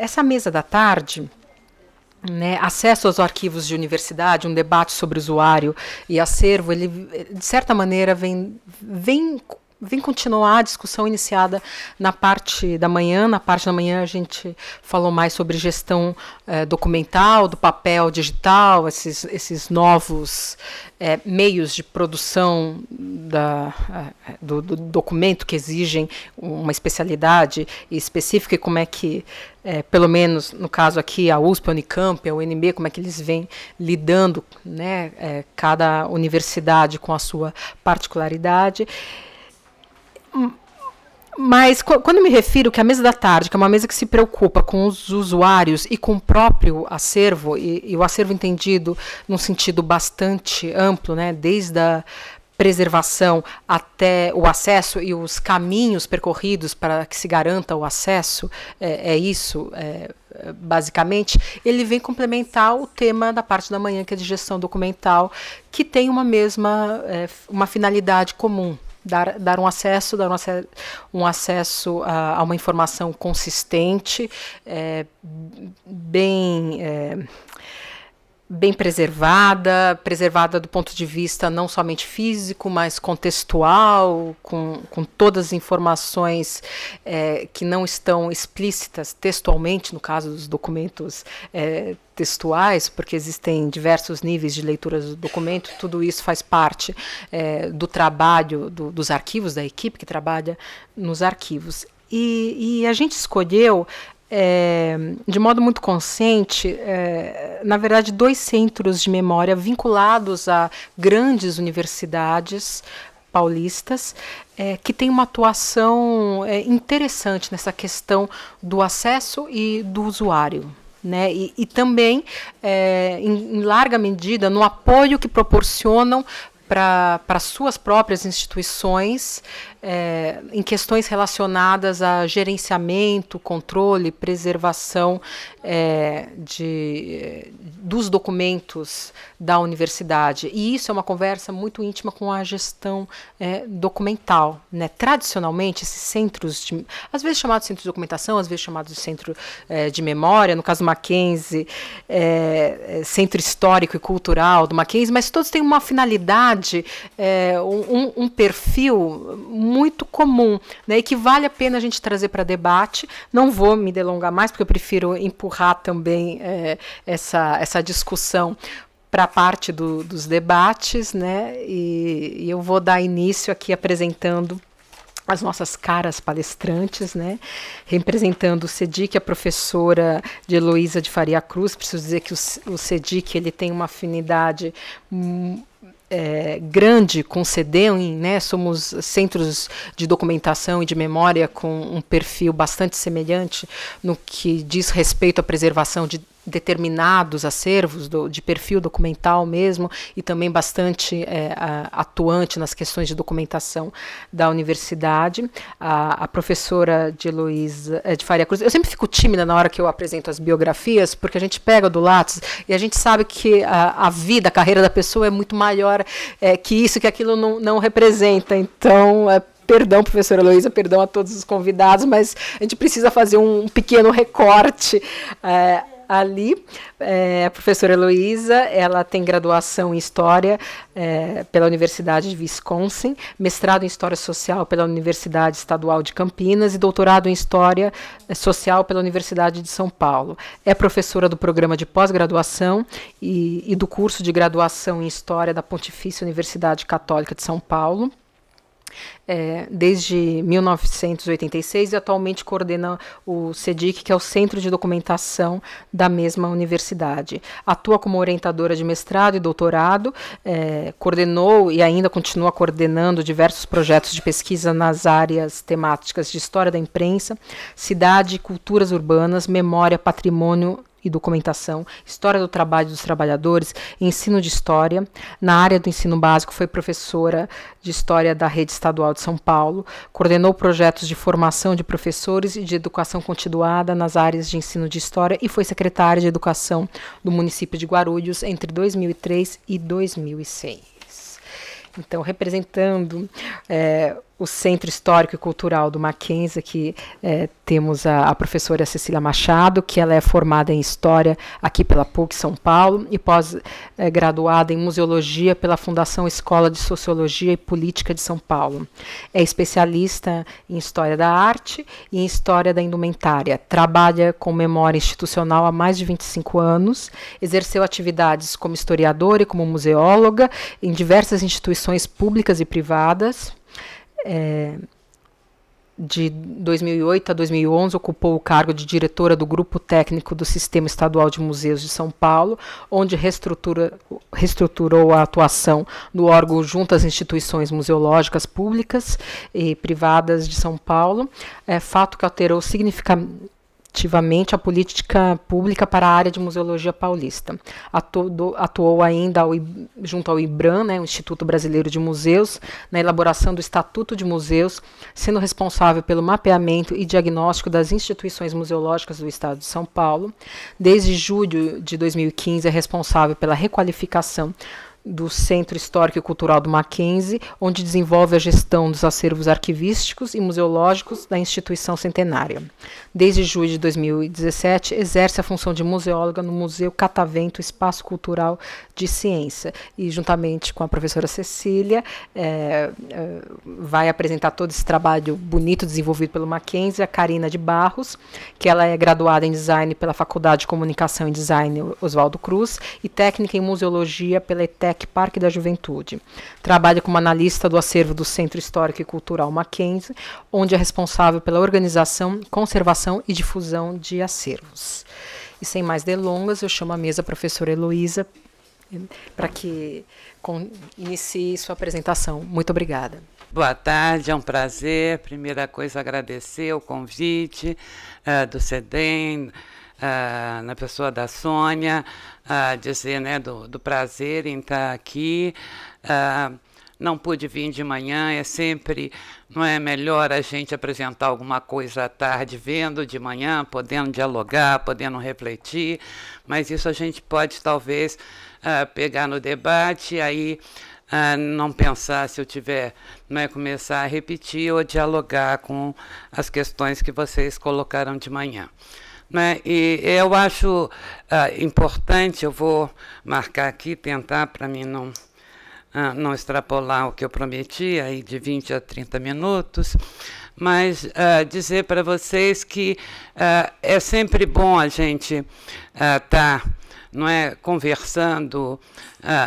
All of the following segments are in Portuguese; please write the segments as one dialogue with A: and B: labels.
A: essa mesa da tarde, né, acesso aos arquivos de universidade, um debate sobre usuário e acervo, ele, de certa maneira, vem continuar a discussão iniciada na parte da manhã. Na parte da manhã a gente falou mais sobre gestão documental, do papel digital, esses novos meios de produção do documento que exigem uma especialidade específica, e como é que, pelo menos no caso aqui, a USP, a Unicamp, a UNB, como é que eles vêm lidando, né, cada universidade com a sua particularidade. Mas quando eu me refiro que a mesa da tarde, que é uma mesa que se preocupa com os usuários e com o próprio acervo, e o acervo entendido num sentido bastante amplo, né, desde a preservação até o acesso e os caminhos percorridos para que se garanta o acesso, isso, basicamente, ele vem complementar o tema da parte da manhã, que é de gestão documental, que tem uma finalidade comum. Dar um acesso a uma informação consistente, bem preservada do ponto de vista não somente físico, mas contextual, com todas as informações que não estão explícitas textualmente, no caso dos documentos textuais, porque existem diversos níveis de leitura do documento. Tudo isso faz parte do trabalho dos arquivos, da equipe que trabalha nos arquivos. E a gente escolheu, de modo muito consciente, na verdade, 2 centros de memória vinculados a grandes universidades paulistas, que tem uma atuação interessante nessa questão do acesso e do usuário, né? E também, em larga medida, no apoio que proporcionam para suas próprias instituições, em questões relacionadas a gerenciamento, controle, preservação dos documentos da universidade. E isso é uma conversa muito íntima com a gestão documental, né? Tradicionalmente, esses centros, às vezes chamados de centros de documentação, às vezes chamados de centro de memória, no caso do Mackenzie, centro histórico e cultural do Mackenzie, mas todos têm uma finalidade, um perfil muito comum, né, e que vale a pena a gente trazer para debate. Não vou me delongar mais, porque eu prefiro empurrar também essa discussão para a parte dos debates, né, e eu vou dar início aqui apresentando as nossas caras palestrantes, né, representando o CEDIC, a professora de Heloísa de Faria Cruz. Preciso dizer que o CEDIC ele tem uma afinidade grande com o CEDEM, né? Somos centros de documentação e de memória com um perfil bastante semelhante no que diz respeito à preservação de determinados acervos, de perfil documental mesmo, e também bastante atuante nas questões de documentação da universidade. A professora de Heloísa de Faria Cruz, eu sempre fico tímida na hora que eu apresento as biografias, porque a gente pega do Lattes e a gente sabe que a vida, a carreira da pessoa é muito maior que isso, que aquilo não representa. Então, perdão, professora Heloísa, perdão a todos os convidados, mas a gente precisa fazer um pequeno recorte ali. A professora Heloísa, ela tem graduação em História pela Universidade de Wisconsin, mestrado em História Social pela Universidade Estadual de Campinas e doutorado em História Social pela Universidade de São Paulo. É professora do programa de pós-graduação e do curso de graduação em História da Pontifícia Universidade Católica de São Paulo, desde 1986, e atualmente coordena o CEDIC, que é o Centro de Documentação da mesma universidade. Atua como orientadora de mestrado e doutorado, coordenou e ainda continua coordenando diversos projetos de pesquisa nas áreas temáticas de História da Imprensa, Cidade e Culturas Urbanas, Memória, Patrimônio e Documentação, História do Trabalho dos Trabalhadores, Ensino de História. Na área do ensino básico, foi professora de História da Rede Estadual de São Paulo, coordenou projetos de formação de professores e de educação continuada nas áreas de ensino de História e foi secretária de Educação do município de Guarulhos entre 2003 e 2006. Então, representando o Centro Histórico e Cultural do Mackenzie, que temos a professora Cecília Machado, que ela é formada em História aqui pela PUC São Paulo e pós-graduada em Museologia pela Fundação Escola de Sociologia e Política de São Paulo. É especialista em História da Arte e em História da Indumentária. Trabalha com memória institucional há mais de 25 anos, exerceu atividades como historiadora e como museóloga em diversas instituições públicas e privadas. De 2008 a 2011, ocupou o cargo de diretora do Grupo Técnico do Sistema Estadual de Museus de São Paulo, onde reestruturou a atuação do órgão junto às instituições museológicas públicas e privadas de São Paulo, fato que alterou significativamente a política pública para a área de museologia paulista. Atuou ainda junto ao IBRAM, né, o Instituto Brasileiro de Museus, na elaboração do Estatuto de Museus, sendo responsável pelo mapeamento e diagnóstico das instituições museológicas do Estado de São Paulo. Desde julho de 2015, é responsável pela requalificação do Centro Histórico e Cultural do Mackenzie, onde desenvolve a gestão dos acervos arquivísticos e museológicos da instituição centenária. Desde julho de 2017, exerce a função de museóloga no Museu Catavento Espaço Cultural de Ciência, e juntamente com a professora Cecília, vai apresentar todo esse trabalho bonito desenvolvido pelo Mackenzie, a Karina de Barros, que ela é graduada em Design pela Faculdade de Comunicação e Design Oswaldo Cruz e técnica em Museologia pela ETEC Parque da Juventude. Trabalha como analista do acervo do Centro Histórico e Cultural Mackenzie, onde é responsável pela organização, conservação e difusão de acervos. E sem mais delongas, eu chamo à mesa a professora Heloísa para que inicie sua apresentação. Muito obrigada.
B: Boa tarde, é um prazer. Primeira coisa, agradecer o convite do CEDEM, na pessoa da Sônia, dizer, né, do prazer em estar aqui. Não pude vir de manhã, não é melhor a gente apresentar alguma coisa à tarde, vendo de manhã, podendo dialogar, podendo refletir, mas isso a gente pode talvez pegar no debate, aí não pensar se eu tiver, não é, começar a repetir ou dialogar com as questões que vocês colocaram de manhã. Né? E eu acho importante, eu vou marcar aqui, tentar para mim não extrapolar o que eu prometi, aí de 20 a 30 minutos, mas dizer para vocês que é sempre bom a gente estar, não é, conversando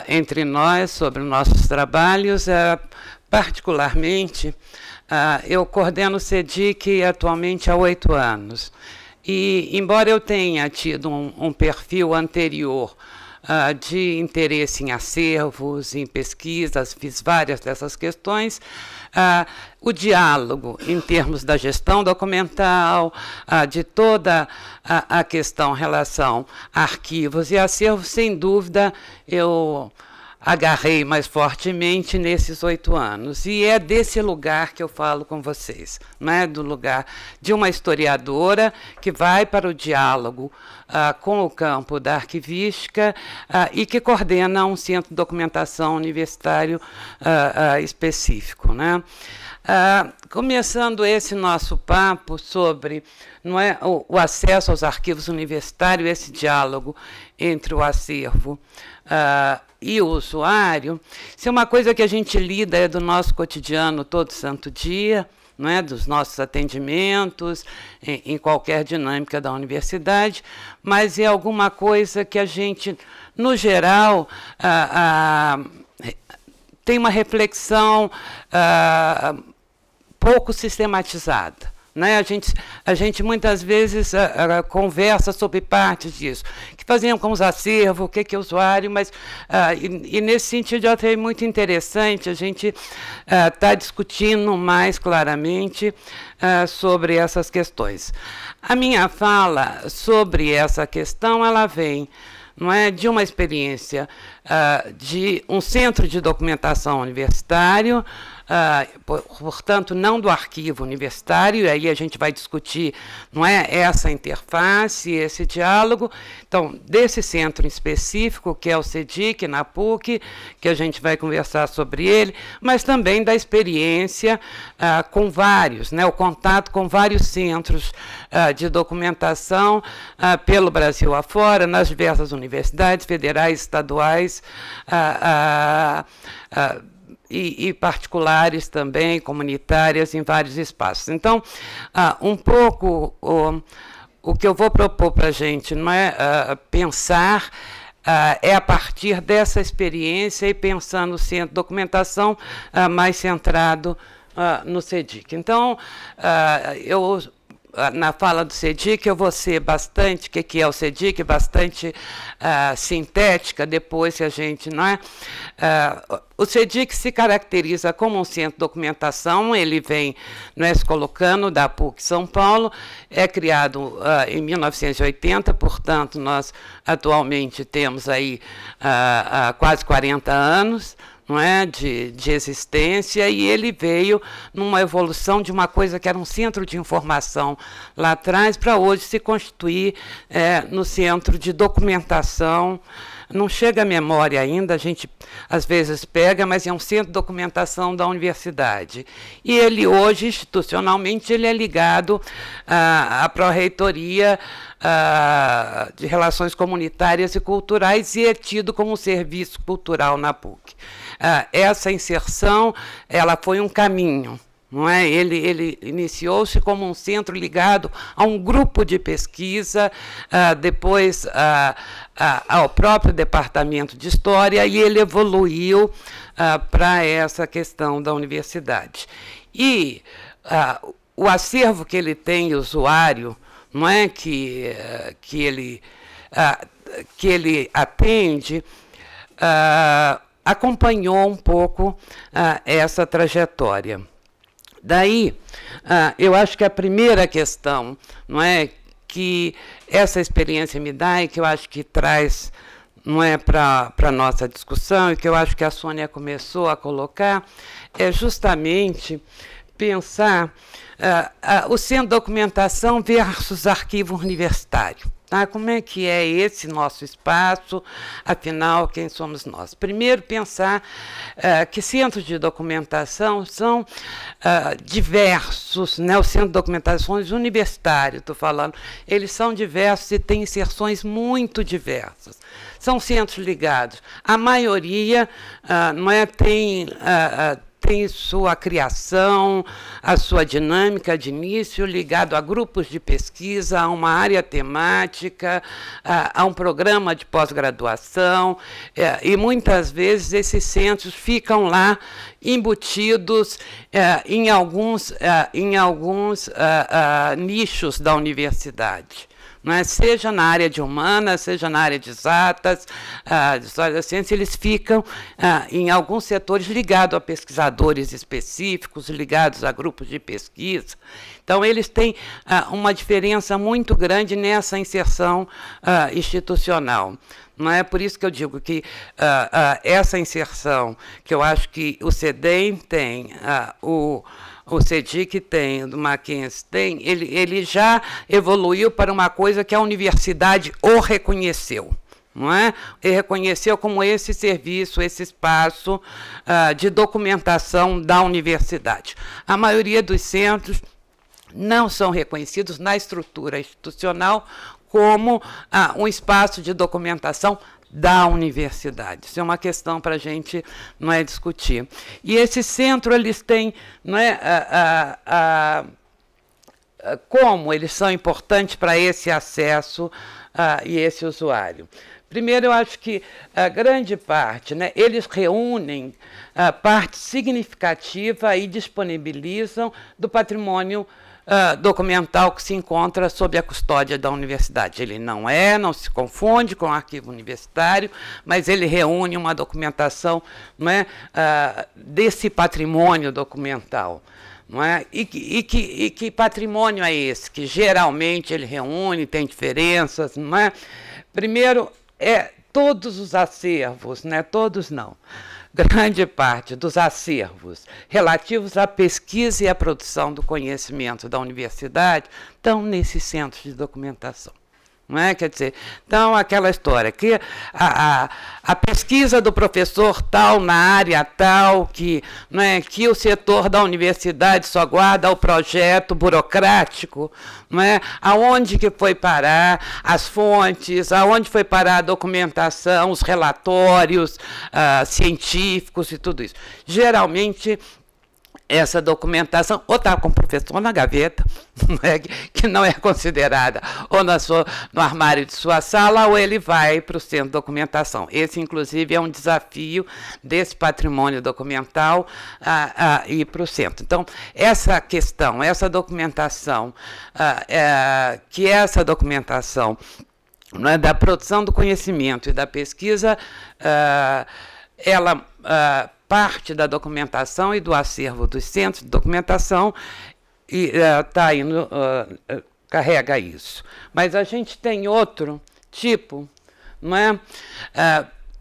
B: entre nós sobre nossos trabalhos, particularmente, eu coordeno o CEDIC atualmente há 8 anos. E, embora eu tenha tido um perfil anterior de interesse em acervos, em pesquisas, fiz várias dessas questões, o diálogo em termos da gestão documental, de toda a questão em relação a arquivos e acervos, sem dúvida, eu agarrei mais fortemente nesses 8 anos. E é desse lugar que eu falo com vocês, né? Do lugar de uma historiadora que vai para o diálogo com o campo da arquivística e que coordena um centro de documentação universitário específico, né? Começando esse nosso papo sobre, não é, o acesso aos arquivos universitários, esse diálogo entre o acervo e o usuário, isso é uma coisa que a gente lida do nosso cotidiano todo santo dia, não é, dos nossos atendimentos, em qualquer dinâmica da universidade, mas é alguma coisa que a gente, no geral, tem uma reflexão pouco sistematizada. Né? A gente muitas vezes conversa sobre partes disso. O que faziam com os acervos, o que é usuário, mas e nesse sentido eu achei muito interessante a gente estar discutindo mais claramente sobre essas questões. A minha fala sobre essa questão, ela vem, não é, de uma experiência de um centro de documentação universitário, portanto, não do arquivo universitário, e aí a gente vai discutir, não é, essa interface, esse diálogo. Então, desse centro em específico, que é o CEDIC, na PUC, que a gente vai conversar sobre ele, mas também da experiência com vários, né, o contato com vários centros de documentação pelo Brasil afora, nas diversas universidades federais, estaduais, e particulares também, comunitárias, em vários espaços. Então, um pouco o que eu vou propor para a gente, não é, pensar é a partir dessa experiência e pensando no centro de documentação mais centrado no CEDIC. Então, na fala do CEDIC, eu vou ser bastante, o que é o CEDIC, bastante sintética, depois que a gente, não é? O CEDIC se caracteriza como um centro de documentação, ele vem, não é, se colocando da PUC São Paulo, é criado em 1980, portanto, nós atualmente temos aí quase 40 anos, não é, de existência, e ele veio numa evolução de uma coisa que era um centro de informação lá atrás, para hoje se constituir no centro de documentação. Não chega à memória ainda, a gente às vezes pega, mas é um centro de documentação da universidade. E ele hoje, institucionalmente, ele é ligado à Pró-Reitoria de Relações Comunitárias e Culturais e é tido como um serviço cultural na PUC. Essa inserção, ela foi um caminho. Não é? Ele iniciou-se como um centro ligado a um grupo de pesquisa, depois ao próprio departamento de História, e ele evoluiu para essa questão da universidade. E o acervo que ele tem, usuário, não é, que ele atende, acompanhou um pouco essa trajetória. Daí, eu acho que a primeira questão, não é, que essa experiência me dá e que eu acho que traz, não é, para a nossa discussão, e que eu acho que a Sônia começou a colocar, é justamente pensar o centro de documentação versus arquivo universitário. Tá? Como é que é esse nosso espaço? Afinal, quem somos nós? Primeiro, pensar que centros de documentação são diversos, né? Os centros de documentações universitários, estou falando, eles são diversos e têm inserções muito diversas. São centros ligados. A maioria não é, tem sua criação, a sua dinâmica de início ligado a grupos de pesquisa, a uma área temática, a um programa de pós-graduação, e muitas vezes esses centros ficam lá embutidos em alguns nichos da universidade. Não é? Seja na área de humanas, seja na área de exatas, de história da ciência, eles ficam em alguns setores ligados a pesquisadores específicos, ligados a grupos de pesquisa. Então, eles têm uma diferença muito grande nessa inserção institucional. Não é por isso que eu digo que essa inserção, que eu acho que o CEDEM tem, o CEDIC tem, o do Mackenzie tem, ele já evoluiu para uma coisa que a universidade o reconheceu. Não é? E reconheceu como esse serviço, esse espaço de documentação da universidade. A maioria dos centros não são reconhecidos na estrutura institucional como um espaço de documentação da universidade. Isso é uma questão para a gente, não é, discutir. E esse centro, eles têm, não é, como eles são importantes para esse acesso e esse usuário. Primeiro, eu acho que a grande parte, né, eles reúnem parte significativa e disponibilizam do patrimônio documental que se encontra sob a custódia da universidade. Ele não se confunde com o arquivo universitário, mas ele reúne uma documentação, não é, desse patrimônio documental. Não é? E que patrimônio é esse? Que geralmente ele reúne, tem diferenças, não é? Primeiro, todos os acervos, né? Todos não. grande parte dos acervos relativos à pesquisa e à produção do conhecimento da universidade estão nesses centros de documentação. Não é? Quer dizer, então, aquela história que a pesquisa do professor tal na área tal, que, não é, que o setor da universidade só guarda o projeto burocrático, não é? Aonde que foi parar as fontes, aonde foi parar a documentação, os relatórios científicos e tudo isso. Geralmente, essa documentação ou está com o professor na gaveta, que não é considerada, ou no armário de sua sala, ou ele vai para o centro de documentação. Esse, inclusive, é um desafio desse patrimônio documental ir para o centro. Então, essa questão, essa documentação, essa documentação, não é, da produção do conhecimento e da pesquisa, ela parte da documentação e do acervo dos centros de documentação e carrega isso. Mas a gente tem outro tipo, não é?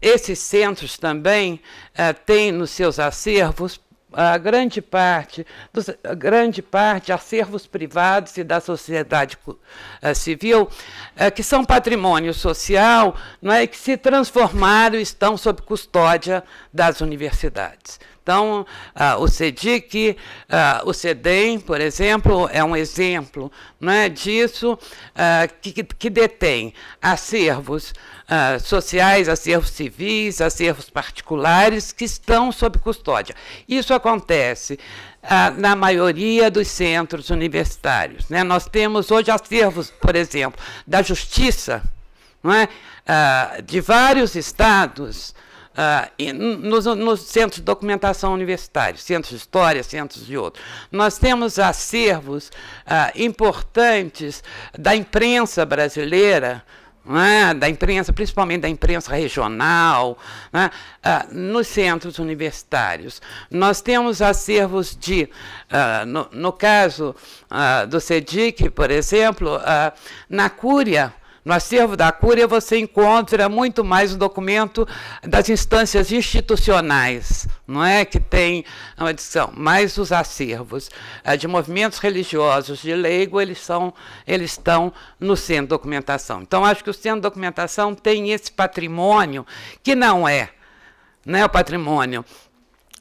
B: Esses centros também têm nos seus acervos grande parte acervos privados e da sociedade civil, que são patrimônio social, não é, que se transformaram e estão sob custódia das universidades. Então, o CEDIC, o CEDEM, por exemplo, é um exemplo, não é, disso, que detém acervos sociais, acervos civis, acervos particulares, que estão sob custódia. Isso acontece na maioria dos centros universitários, né? Nós temos hoje acervos, por exemplo, da Justiça, não é, de vários estados, nos centros de documentação universitários, centros de história, centros de outros. Nós temos acervos importantes da imprensa brasileira, da imprensa, principalmente da imprensa regional, nos centros universitários. Nós temos acervos no caso do CEDIC, por exemplo, na Cúria. No acervo da Cúria, você encontra muito mais o documento das instâncias institucionais, não é, que tem uma edição, mas os acervos de movimentos religiosos de leigo, eles estão no centro de documentação. Então, acho que o centro de documentação tem esse patrimônio que não é, né, o patrimônio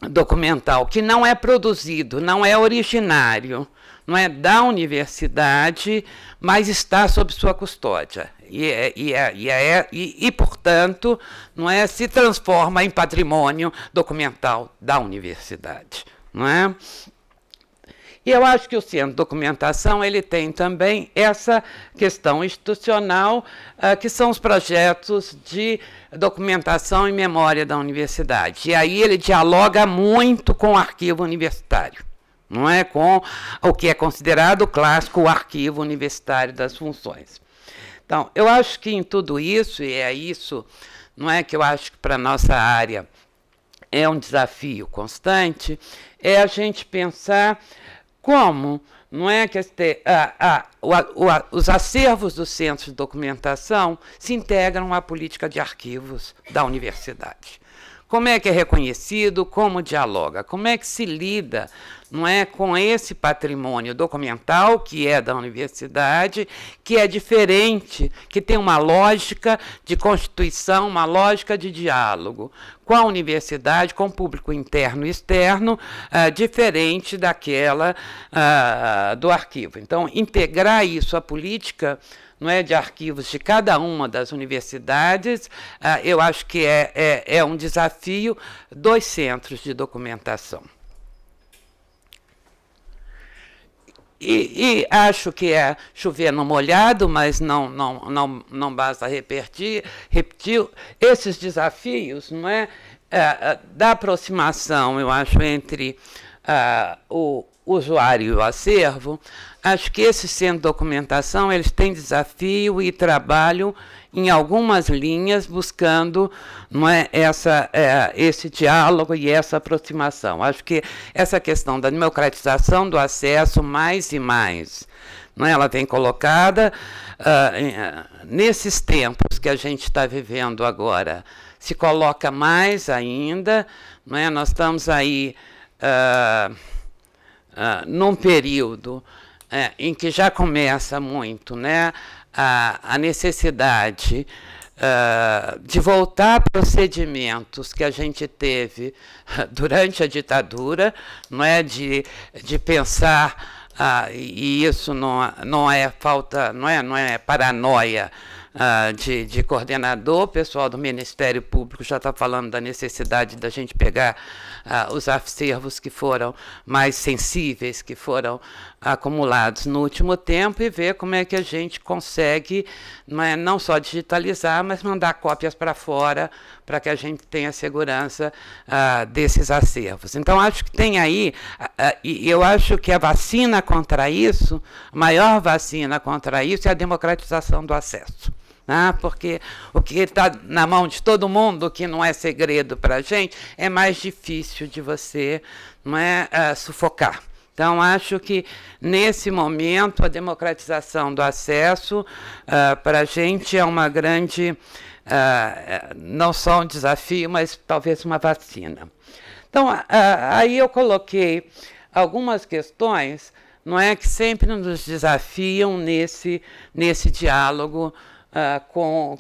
B: documental, que não é produzido, não é originário, não é da universidade, mas está sob sua custódia. E, portanto, não é, se transforma em patrimônio documental da universidade. Não é? E eu acho que o centro de documentação ele tem também essa questão institucional, que são os projetos de documentação e memória da universidade. E aí ele dialoga muito com o arquivo universitário. Não é, com o que é considerado o clássico arquivo universitário das funções. Então, eu acho que em tudo isso, e é isso, não é, que eu acho que para a nossa área é um desafio constante, é a gente pensar como, não é, que os acervos dos centros de documentação se integram à política de arquivos da universidade. Como é que é reconhecido, como dialoga, como é que se lida, não é, com esse patrimônio documental que é da universidade, que é diferente, que tem uma lógica de constituição, uma lógica de diálogo com a universidade, com o público interno e externo, diferente daquela do arquivo. Então, integrar isso à política, não é, de arquivos de cada uma das universidades, eu acho que é um desafio dos centros de documentação. E acho que é chover no molhado, mas não basta repetir esses desafios, não é, da aproximação, eu acho, entre o usuário e o acervo. Acho que esse centro de documentação eles têm desafio e trabalham em algumas linhas buscando, não é, esse diálogo e essa aproximação. Acho que essa questão da democratização do acesso mais e mais, não é? Ela vem colocada nesses tempos que a gente está vivendo agora, se coloca mais ainda, não é? Nós estamos aí num período em que já começa muito, né, a necessidade de voltar a procedimentos que a gente teve durante a ditadura, não é, de pensar, e isso não é falta, não é paranoia de coordenador. O pessoal do Ministério Público já está falando da necessidade da gente pegar os acervos que foram mais sensíveis, que foram acumulados no último tempo, e ver como é que a gente consegue não só digitalizar, mas mandar cópias para fora, para que a gente tenha segurança desses acervos. Então, acho que tem aí, e eu acho que a vacina contra isso, a maior vacina contra isso é a democratização do acesso. Porque o que está na mão de todo mundo, que não é segredo para a gente, é mais difícil de você sufocar. Então, acho que, nesse momento, a democratização do acesso para a gente é uma grande, não só um desafio, mas talvez uma vacina. Então, aí eu coloquei algumas questões, não é, que sempre nos desafiam nesse diálogo com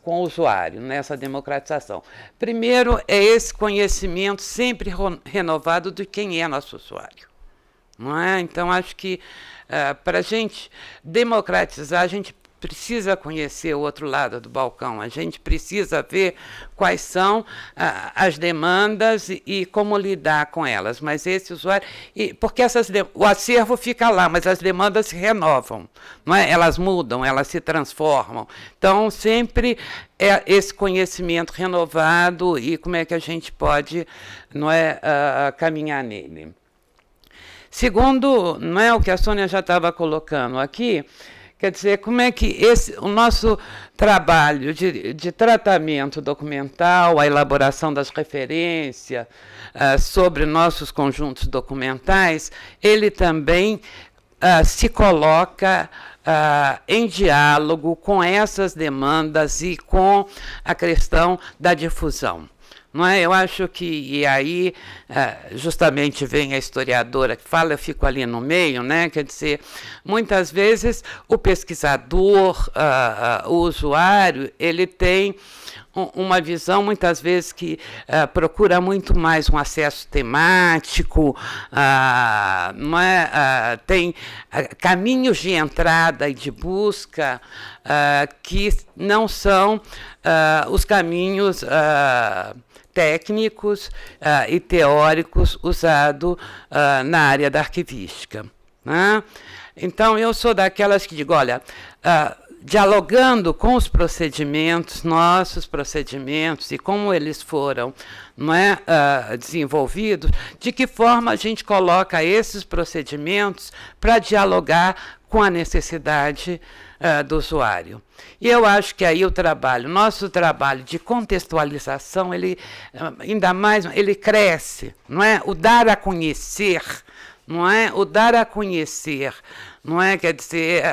B: o usuário, nessa democratização. Primeiro, é esse conhecimento sempre renovado de quem é nosso usuário. Não é? Então, acho que para a gente democratizar, a gente precisa conhecer o outro lado do balcão, a gente precisa ver quais são as demandas e como lidar com elas. Mas esse usuário, porque o acervo fica lá, mas as demandas se renovam, não é? Elas mudam, elas se transformam. Então, sempre é esse conhecimento renovado e como é que a gente pode, não é, caminhar nele. Segundo, não é, o que a Sônia já estava colocando aqui, quer dizer, como é que o nosso trabalho de tratamento documental, a elaboração das referências sobre nossos conjuntos documentais, ele também se coloca em diálogo com essas demandas e com a questão da difusão. Não é? Eu acho que, e aí justamente vem a historiadora que fala, eu fico ali no meio, né? Quer dizer, muitas vezes o pesquisador, o usuário, ele tem uma visão, muitas vezes, que procura muito mais um acesso temático, não é? Tem caminhos de entrada e de busca que não são os caminhos técnicos e teóricos usados na área da arquivística. Né? Então, eu sou daquelas que digo, olha, dialogando com os procedimentos, nossos procedimentos, e como eles foram, não é, desenvolvidos, de que forma a gente coloca esses procedimentos para dialogar com a necessidade do usuário. E eu acho que aí nosso trabalho de contextualização, ele ainda mais, ele cresce, não é? O dar a conhecer, não é? O dar a conhecer, não é? Quer dizer,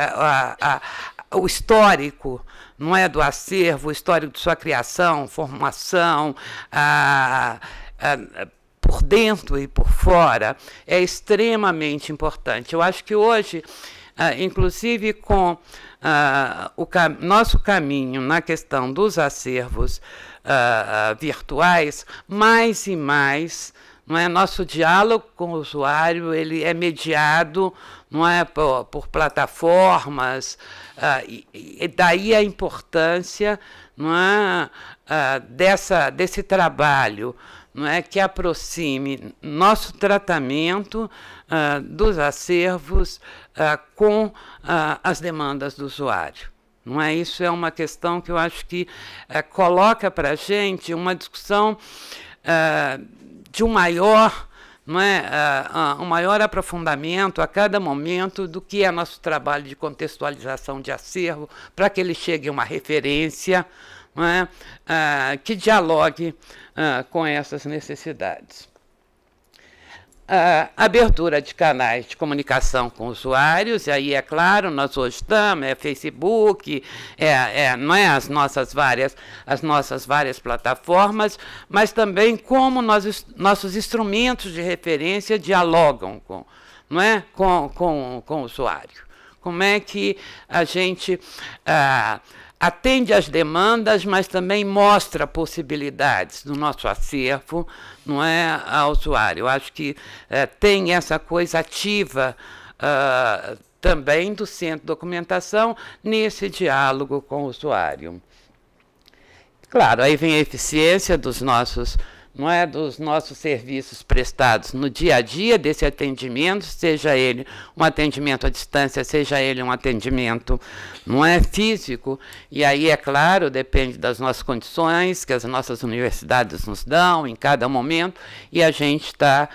B: o histórico, não é, do acervo, o histórico de sua criação, formação, por dentro e por fora, é extremamente importante. Eu acho que hoje, inclusive com nosso caminho na questão dos acervos virtuais, mais e mais, não é, nosso diálogo com o usuário, ele é mediado, não é, por plataformas, e daí a importância, não é, desse trabalho, não é, que aproxime nosso tratamento dos acervos com as demandas do usuário. Não é? Isso é uma questão que eu acho que coloca para a gente uma discussão de um maior, não é, um maior aprofundamento a cada momento do que é nosso trabalho de contextualização de acervo, para que ele chegue a uma referência, não é, que dialogue com essas necessidades. a abertura de canais de comunicação com usuários, e aí, é claro, nós hoje estamos, Facebook, não é as nossas várias plataformas, mas também como nossos instrumentos de referência dialogam não é, com o usuário. Como é que a gente atende às demandas, mas também mostra possibilidades do nosso acervo, não é, ao usuário. Eu acho que tem essa coisa ativa também do Centro de Documentação nesse diálogo com o usuário. Claro, aí vem a eficiência dos nossos serviços prestados no dia a dia desse atendimento, seja ele um atendimento à distância, seja ele um atendimento físico, e aí, é claro, depende das nossas condições, que as nossas universidades nos dão em cada momento, e a gente está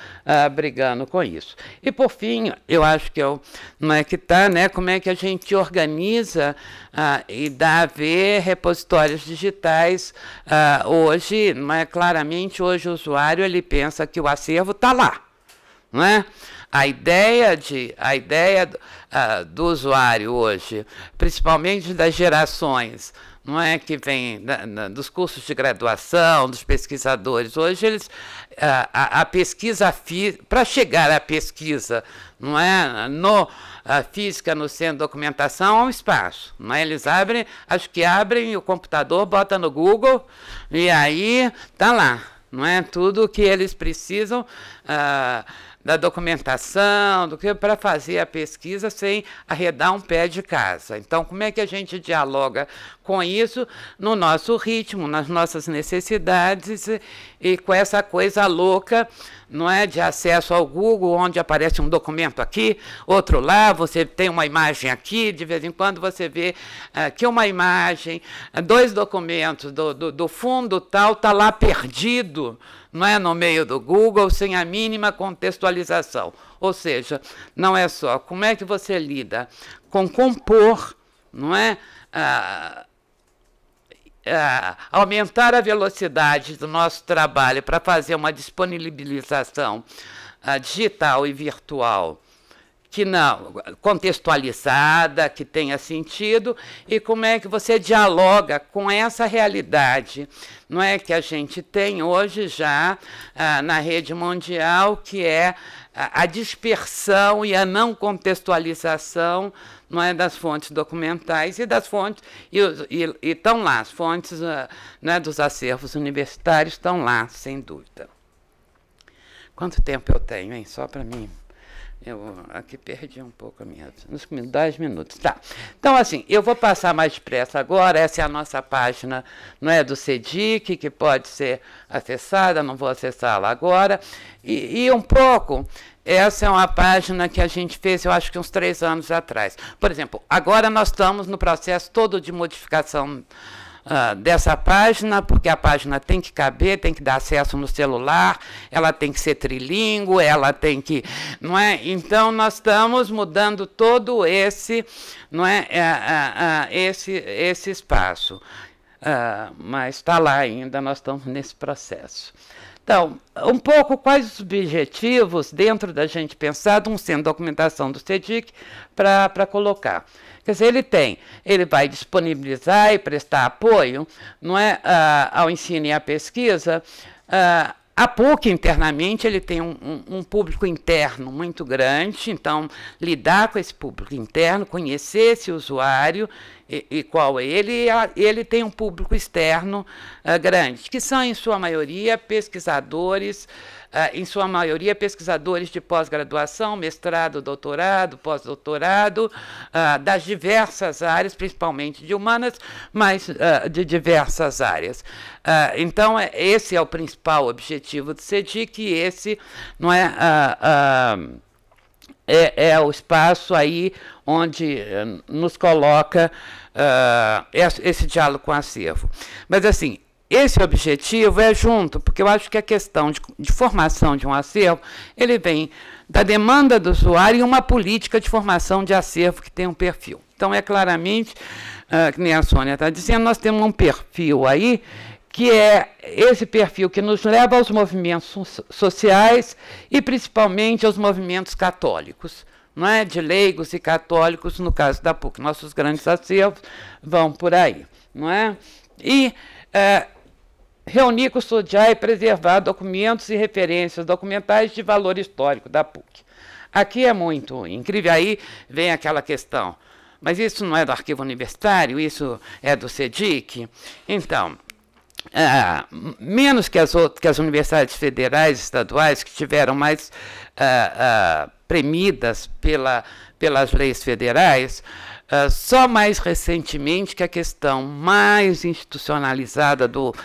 B: brigando com isso. E, por fim, eu acho que como é que a gente organiza e dá a ver repositórios digitais hoje, claramente, hoje o usuário ele pensa que o acervo está lá, não é? A ideia do usuário hoje, principalmente das gerações, não é, que vem dos cursos de graduação, dos pesquisadores, hoje eles a pesquisa para chegar à pesquisa, não é, a física no centro de documentação é um espaço, não é? Eles abrem o computador, botam no Google e aí está lá. Não é tudo o que eles precisam da documentação, para fazer a pesquisa sem arredar um pé de casa. Então, como é que a gente dialoga com isso no nosso ritmo, nas nossas necessidades e com essa coisa louca, não é, de acesso ao Google, onde aparece um documento aqui, outro lá, você tem uma imagem aqui, de vez em quando você vê aqui uma imagem, 2 documentos do fundo tal, está lá perdido, não é, no meio do Google, sem a mínima contextualização. Ou seja, não é só como é que você lida com compor, não é, aumentar a velocidade do nosso trabalho para fazer uma disponibilização digital e virtual que não contextualizada, que tenha sentido, e como é que você dialoga com essa realidade, não é, que a gente tem hoje já na rede mundial, que é a dispersão e a não contextualização, não é, das fontes documentais e das fontes, e estão lá, as fontes dos acervos universitários estão lá, sem dúvida. Quanto tempo eu tenho, hein? Só para mim. Eu aqui perdi um pouco a minha... Uns 10 minutos. Tá. Então, assim, eu vou passar mais depressa agora. Essa é a nossa página, não é, do CEDIC, que pode ser acessada, não vou acessá-la agora. E um pouco, essa é uma página que a gente fez, eu acho que uns 3 anos atrás. Por exemplo, agora nós estamos no processo todo de modificação dessa página, porque a página tem que caber, tem que dar acesso no celular, ela tem que ser trilíngue, ela tem que, não é? Então nós estamos mudando todo esse, não é, esse espaço, mas está lá ainda, nós estamos nesse processo. Então, um pouco quais os objetivos dentro da gente pensar de um centro de documentação do CEDIC para colocar. Quer dizer, ele vai disponibilizar e prestar apoio, não é, ao ensino e à pesquisa. A PUC, internamente, ele tem um público interno muito grande, então, lidar com esse público interno, conhecer esse usuário e qual é ele tem um público externo grande, que são, em sua maioria, pesquisadores, de pós-graduação, mestrado, doutorado, pós-doutorado, das diversas áreas, principalmente de humanas, mas de diversas áreas. Então, esse é o principal objetivo do CEDIC, e esse não é o espaço aí onde nos coloca esse diálogo com o acervo. Mas, assim, esse objetivo é junto, porque eu acho que a questão de formação de um acervo, ele vem da demanda do usuário e uma política de formação de acervo que tem um perfil. Então, é claramente, que nem a Sônia está dizendo, nós temos um perfil aí que é esse perfil que nos leva aos movimentos sociais e principalmente aos movimentos católicos, não é? De leigos e católicos, no caso da PUC. Nossos grandes acervos vão por aí, não é? E reunir, custodiar e preservar documentos e referências documentais de valor histórico da PUC. Aqui é muito incrível, aí vem aquela questão, mas isso não é do arquivo universitário, isso é do CEDIC? Então, menos que as universidades federais e estaduais, que tiveram mais premidas pelas leis federais, só mais recentemente que a questão mais institucionalizada do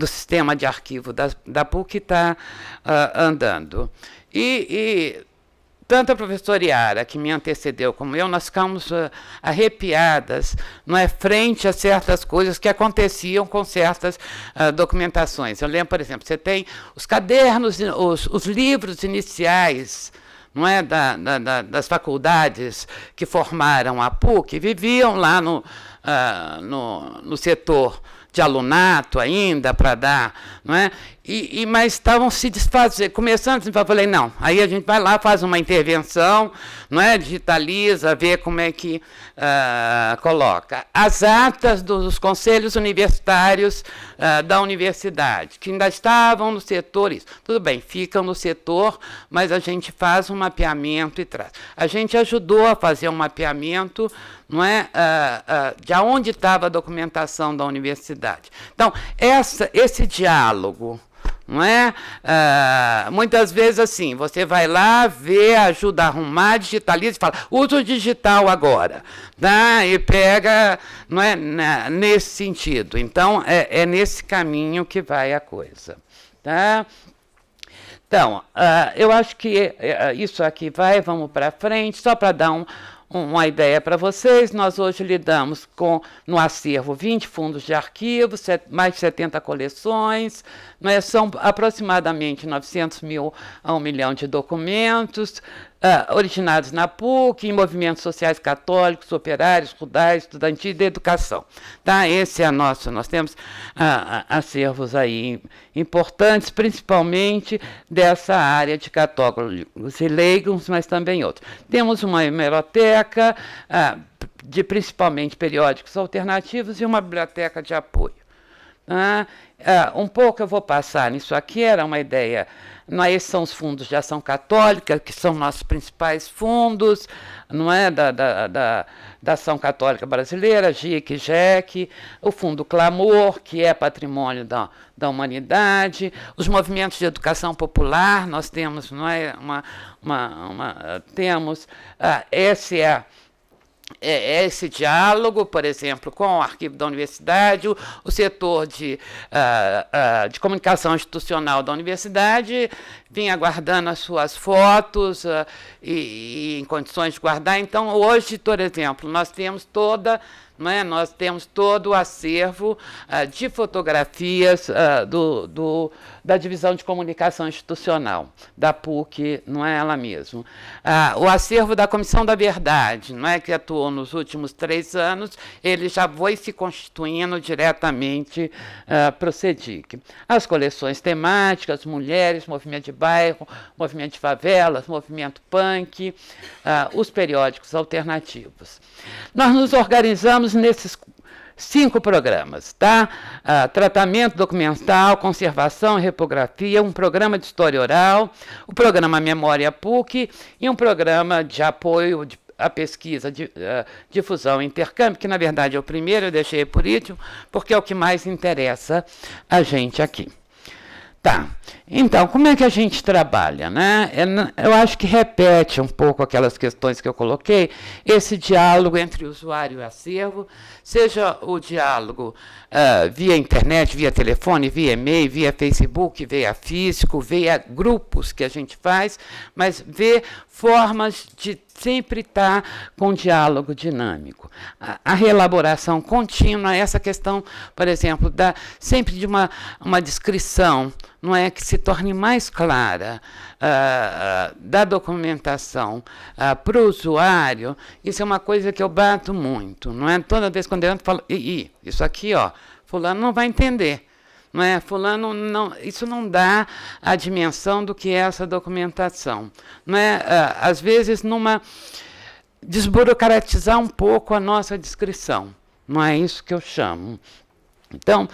B: sistema de arquivo da PUC está andando. E tanto a professora Yara, que me antecedeu, como eu, nós ficamos arrepiadas, não é, frente a certas coisas que aconteciam com certas documentações. Eu lembro, por exemplo, você tem os cadernos, os livros iniciais, não é, das faculdades que formaram a PUC, viviam lá no setor de alunato ainda, para dar, não é? Mas estavam se desfazendo, começando, eu falei, não, aí a gente vai lá, faz uma intervenção, não é? Digitaliza, vê como é que coloca. As atas dos conselhos universitários da universidade, que ainda estavam no setor, isso. Tudo bem, ficam no setor, mas a gente faz um mapeamento e traz. A gente ajudou a fazer um mapeamento, não é? De onde estava a documentação da universidade. Então, esse diálogo, não é? Muitas vezes assim, você vai lá, vê, ajuda a arrumar, digitaliza e fala, usa o digital agora, tá? E pega, não é? Nesse sentido. Então, é nesse caminho que vai a coisa, tá? Então, eu acho que isso aqui vamos para frente, só para dar uma ideia para vocês. Nós hoje lidamos com, no acervo, 20 fundos de arquivos, mais de 70 coleções, né, são aproximadamente 900 mil a 1 milhão de documentos, originados na PUC, em movimentos sociais católicos, operários, rurais, estudantis e de educação. Tá? Esse é nosso, nós temos acervos aí importantes, principalmente dessa área de católicos e leigos, mas também outros. Temos uma hemeroteca de principalmente periódicos alternativos e uma biblioteca de apoio. Um pouco eu vou passar nisso aqui, era uma ideia. Esses são os fundos de ação católica, que são nossos principais fundos, não é, da ação católica brasileira, GIC, GEC, o Fundo Clamor, que é patrimônio da humanidade, os movimentos de educação popular, nós temos, não é, temos esse diálogo, por exemplo, com o arquivo da universidade, o setor de comunicação institucional da universidade vinha guardando as suas fotos e em condições de guardar. Então, hoje, por exemplo, nós temos nós temos todo o acervo de fotografias da Divisão de Comunicação Institucional, da PUC, não é ela mesmo. O acervo da Comissão da Verdade, não é, que atuou nos últimos 3 anos, ele já foi se constituindo diretamente para o CEDIC. As coleções temáticas, mulheres, movimento de bairro, movimento de favelas, movimento punk, os periódicos alternativos. Nós nos organizamos nesses 5 programas, tá? Tratamento documental, conservação e repografia, um programa de história oral, o programa Memória PUC e um programa de apoio à pesquisa, difusão e intercâmbio, que na verdade é o primeiro, eu deixei por último, porque é o que mais interessa a gente aqui. Tá, então, como é que a gente trabalha, né? Eu acho que repete um pouco aquelas questões que eu coloquei, esse diálogo entre usuário e acervo, seja o diálogo via internet, via telefone, via e-mail, via Facebook, via físico, via grupos que a gente faz, mas ver formas de sempre estar com diálogo dinâmico. A reelaboração contínua, essa questão, por exemplo, sempre de uma descrição, não é, que se torne mais clara da documentação para o usuário, isso é uma coisa que eu bato muito, não é? Toda vez quando eu entro, eu falo, isso aqui, ó, fulano não vai entender. não é? Fulano não, isso não dá a dimensão do que é essa documentação, não é? Às vezes desburocratizar um pouco a nossa descrição, não é isso que eu chamo. Então,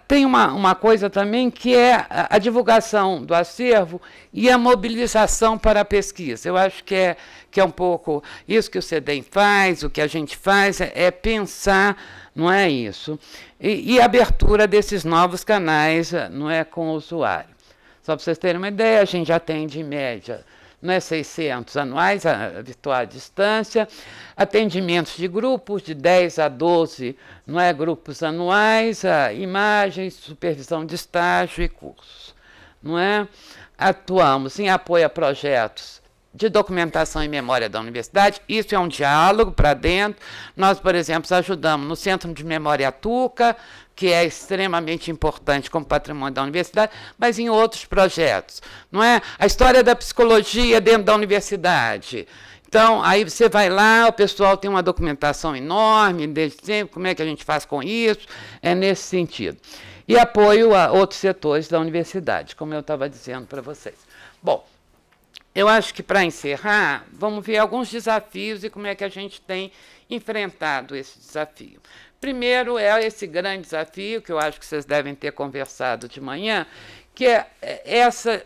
B: tem uma coisa também que é a divulgação do acervo e a mobilização para a pesquisa. Eu acho que é um pouco isso que o CEDEM faz, o que a gente faz é pensar, não é isso? E a abertura desses novos canais, não é, com o usuário. Só para vocês terem uma ideia, a gente atende em média, não é, 600 anuais, a virtual à distância, atendimentos de grupos de 10 a 12, não é, grupos anuais, imagens, supervisão de estágio e cursos, não é? Atuamos em apoio a projetos de documentação e memória da universidade, isso é um diálogo para dentro. Nós, por exemplo, ajudamos no Centro de Memória Tuca, que é extremamente importante como patrimônio da universidade, mas em outros projetos, não é? A história da psicologia dentro da universidade. Então, aí você vai lá, o pessoal tem uma documentação enorme, desde sempre, como é que a gente faz com isso? É nesse sentido. E apoio a outros setores da universidade, como eu estava dizendo para vocês. Bom, eu acho que, para encerrar, vamos ver alguns desafios e como é que a gente tem enfrentado esse desafio. Primeiro é esse grande desafio, que eu acho que vocês devem ter conversado de manhã, que é essa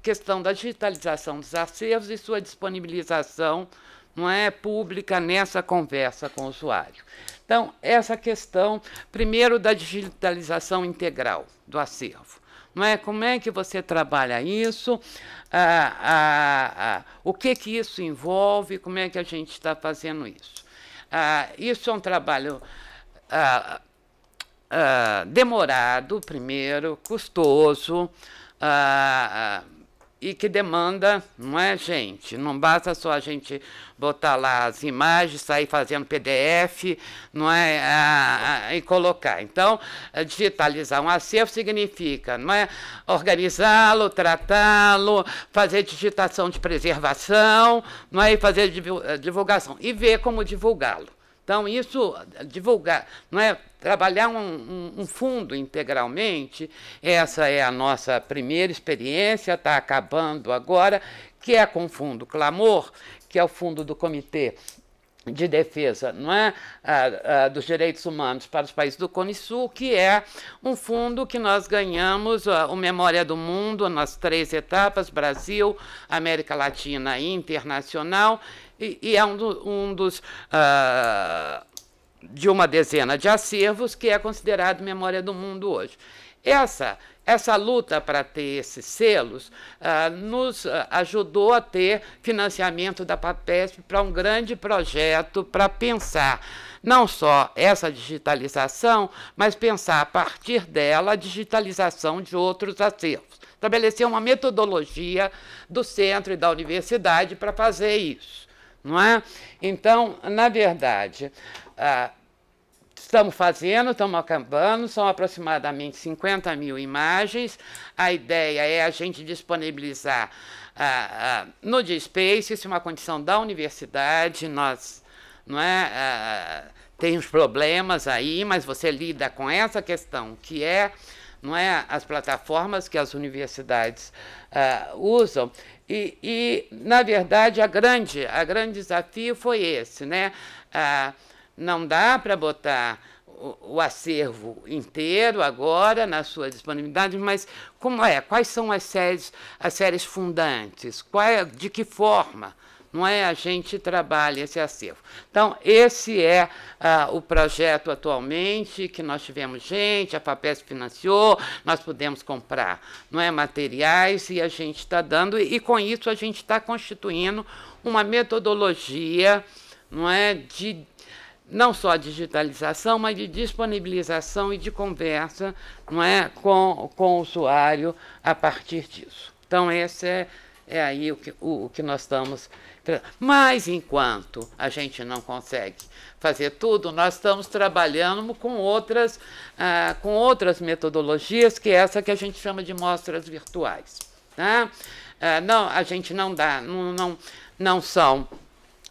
B: questão da digitalização dos acervos e sua disponibilização, não é, pública nessa conversa com o usuário. Então, essa questão, primeiro, da digitalização integral do acervo. Não é? Como é que você trabalha isso? O que isso envolve? Como é que a gente está fazendo isso? Isso é um trabalho demorado, primeiro, custoso, e que demanda, não é, gente? Não basta só a gente botar lá as imagens, sair fazendo PDF, não é, e colocar. Então, digitalizar um acervo significa, não é, organizá-lo, tratá-lo, fazer digitação de preservação, não é, e fazer divulgação e ver como divulgá-lo. Então, isso, divulgar, não é, trabalhar um fundo integralmente, essa é a nossa primeira experiência, está acabando agora, que é com o Fundo Clamor, que é o fundo do Comitê de Defesa, não é, dos Direitos Humanos para os países do Cone Sul, que é um fundo que nós ganhamos, o Memória do Mundo, nas 3 etapas, Brasil, América Latina e Internacional, e é de uma dezena de acervos que é considerado Memória do Mundo hoje. Essa luta para ter esses selos nos ajudou a ter financiamento da Papesp para um grande projeto para pensar não só essa digitalização, mas pensar a partir dela a digitalização de outros acervos. Estabelecer uma metodologia do centro e da universidade para fazer isso. Não é? Então, na verdade, estamos acabando, são aproximadamente 50 mil imagens. A ideia é a gente disponibilizar no DSpace, isso é uma condição da universidade, nós, não é, tem uns problemas aí, mas você lida com essa questão, que é, não é, as plataformas que as universidades usam. E, na verdade, a grande desafio foi esse, né? Não dá para botar o acervo inteiro agora na sua disponibilidade, mas quais são as séries fundantes? De que forma, não é, a gente trabalha esse acervo? Então, esse é o projeto atualmente, que nós tivemos gente, a FAPESP financiou, nós pudemos comprar, não é, materiais, e a gente está dando, e com isso a gente está constituindo uma metodologia, não é, de não só digitalização, mas de disponibilização e de conversa, não é, com o usuário a partir disso. Então, esse é aí o que nós estamos. Mas, enquanto a gente não consegue fazer tudo, nós estamos trabalhando com outras metodologias, que é essa que a gente chama de mostras virtuais. Tá? Não, a gente não dá, não são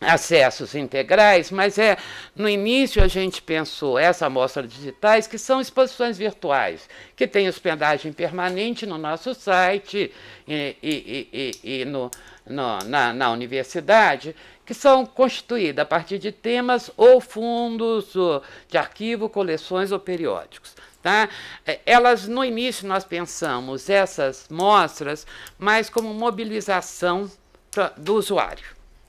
B: acessos integrais, mas no início a gente pensou essa amostra digitais, que são exposições virtuais, que têm hospedagem permanente no nosso site e na universidade, que são constituídas a partir de temas ou fundos de arquivo, coleções ou periódicos. Tá? Elas, no início, nós pensamos essas mostras mais como mobilização do usuário,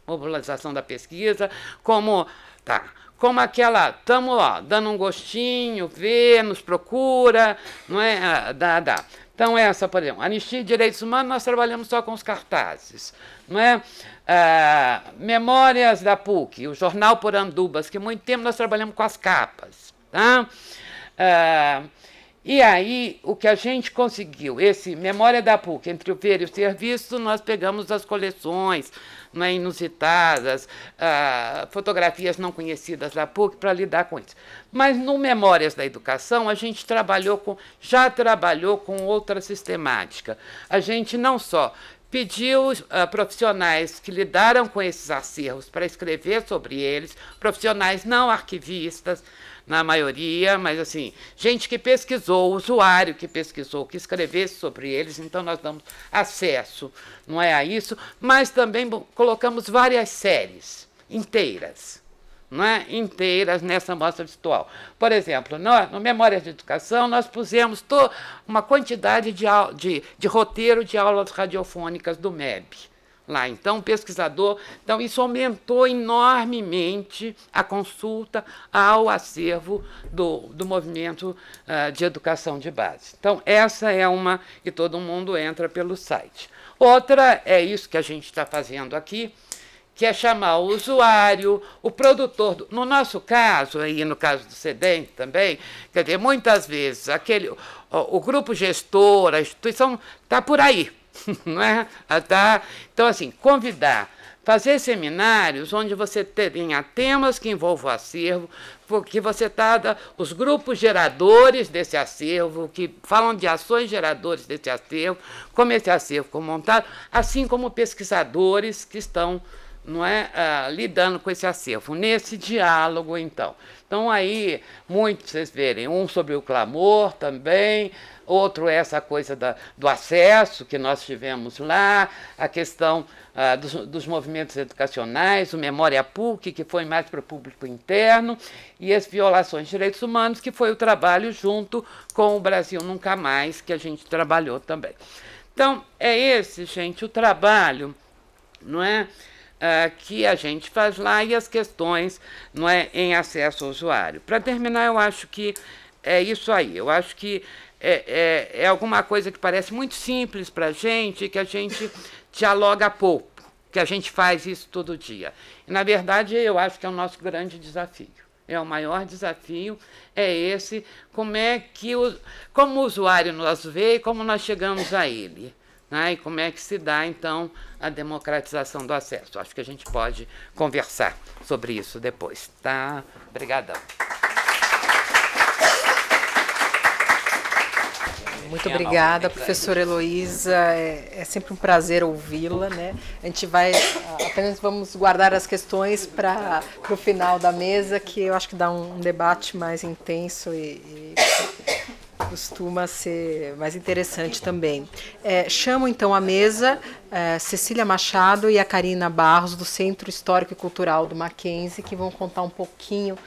B: mobilização da pesquisa, como aquela, estamos dando um gostinho, vê, nos procura, não é? Então, essa, por exemplo, Anistia e Direitos Humanos, nós trabalhamos só com os cartazes, não é? Memórias da PUC, o Jornal por Andubas, que há muito tempo nós trabalhamos com as capas, tá? E aí, o que a gente conseguiu, esse Memória da PUC, entre o ver e o ser visto, nós pegamos as coleções, não é, inusitadas, fotografias não conhecidas da PUC para lidar com isso. Mas no Memórias da Educação, a gente já trabalhou com outra sistemática. A gente não só pediu profissionais que lidaram com esses acervos para escrever sobre eles, profissionais não arquivistas, na maioria, mas assim, gente que pesquisou, usuário que pesquisou, que escrevesse sobre eles, então nós damos acesso, não é, a isso, mas também colocamos várias séries inteiras, não é, inteiras nessa mostra virtual. Por exemplo, no Memórias de Educação, nós pusemos uma quantidade de roteiro de aulas radiofônicas do MEB. Lá, então, pesquisador, então isso aumentou enormemente a consulta ao acervo do movimento de educação de base. Então, essa é uma que todo mundo entra pelo site. Outra é isso que a gente está fazendo aqui, que é chamar o usuário, o produtor. No nosso caso, aí no caso do CEDEM também, quer dizer, muitas vezes o grupo gestor, a instituição está por aí. Não é? Então, assim, fazer seminários onde você tenha temas que envolvam o acervo, porque você os grupos geradores desse acervo, que falam de ações geradores desse acervo, como esse acervo foi montado, assim como pesquisadores que estão, não é, lidando com esse acervo, nesse diálogo, então. Então, aí, muitos, vocês verem, um sobre o clamor também, outro essa coisa do acesso que nós tivemos lá, a questão dos movimentos educacionais, o Memória PUC, que foi mais para o público interno, e as violações de direitos humanos, que foi o trabalho junto com o Brasil Nunca Mais, que a gente trabalhou também. Então, é esse, gente, o trabalho, não é? Que a gente faz lá e as questões, não é, em acesso ao usuário. Para terminar, eu acho que é isso aí. Eu acho que é alguma coisa que parece muito simples para a gente, que a gente dialoga pouco, que a gente faz isso todo dia. E, na verdade, eu acho que é o nosso grande desafio. É o maior desafio, é esse, como o usuário nos vê e como nós chegamos a ele. Né? E como é que se dá, então, a democratização do acesso. Acho que a gente pode conversar sobre isso depois. Tá? Obrigadão.
A: Muito obrigada, professora Heloísa. É sempre um prazer ouvi-la, né? A gente apenas vamos guardar as questões para o final da mesa, que eu acho que dá um debate mais intenso e costuma ser mais interessante também. Chamo então à mesa Cecília Machado e a Karina Barros, do Centro Histórico e Cultural do Mackenzie, que vão contar um pouquinho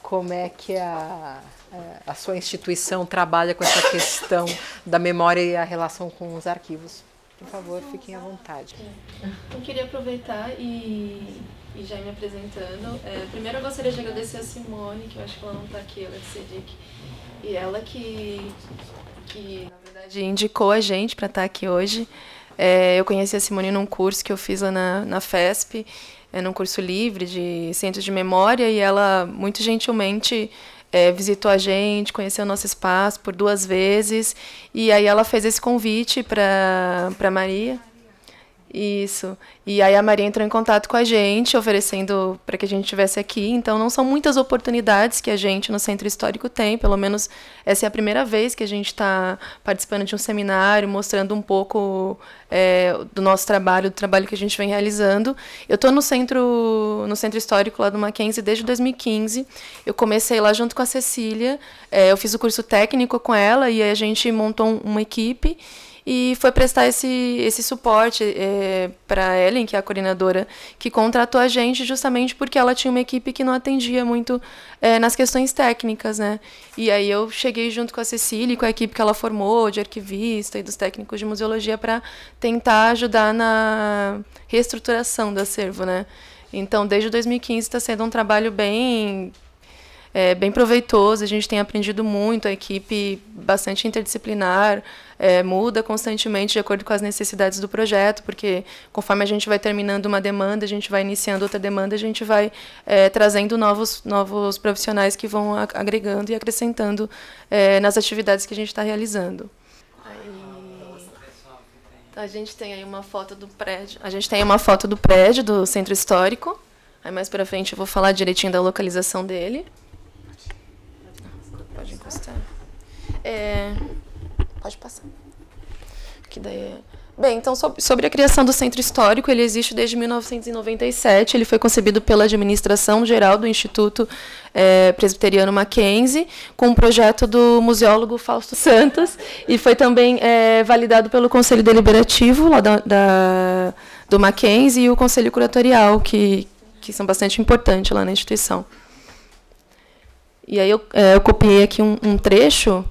A: como é que a sua instituição trabalha com essa questão da memória e a relação com os arquivos. Por favor, fiquem à vontade.
C: Eu queria aproveitar e já me apresentando. Primeiro eu gostaria de agradecer a Simone, que eu acho que ela não está aqui, ela é do CEDIC, e ela que na verdade indicou a gente para estar aqui hoje. Eu conheci a Simone num curso que eu fiz lá na FESP, num curso livre de Ciências de Memória, e ela muito gentilmente visitou a gente, conheceu o nosso espaço por 2 vezes, e aí ela fez esse convite para Maria. Isso. E aí a Maria entrou em contato com a gente, oferecendo para que a gente estivesse aqui. Então, não são muitas oportunidades que a gente, no Centro Histórico, tem. Pelo menos essa é a primeira vez que a gente está participando de um seminário, mostrando um pouco do nosso trabalho, do trabalho que a gente vem realizando. Eu estou no centro Histórico lá do Mackenzie desde 2015. Eu comecei lá junto com a Cecília. Eu fiz o curso técnico com ela e aí a gente montou uma equipe e foi prestar esse suporte para a Ellen, que é a coordenadora, que contratou a gente justamente porque ela tinha uma equipe que não atendia muito nas questões técnicas, né? E aí eu cheguei junto com a Cecília e com a equipe que ela formou, de arquivista e dos técnicos de museologia, para tentar ajudar na reestruturação do acervo, né? Então, desde 2015 está sendo um trabalho bem proveitoso, a gente tem aprendido muito, a equipe bastante interdisciplinar, muda constantemente de acordo com as necessidades do projeto, porque conforme a gente vai terminando uma demanda, a gente vai iniciando outra demanda, a gente vai trazendo novos profissionais que vão agregando e acrescentando nas atividades que a gente está realizando. A gente tem aí uma foto do prédio. A gente tem uma foto do prédio do Centro Histórico. Aí mais para frente eu vou falar direitinho da localização dele. Pode encostar. Pode passar. Que daí Bem, então, sobre a criação do Centro Histórico, ele existe desde 1997, ele foi concebido pela Administração Geral do Instituto Presbiteriano Mackenzie, com um projeto do museólogo Fausto Santos, e foi também validado pelo Conselho Deliberativo lá do Mackenzie e o Conselho Curatorial, que são bastante importantes lá na instituição. E aí eu copiei aqui um trecho,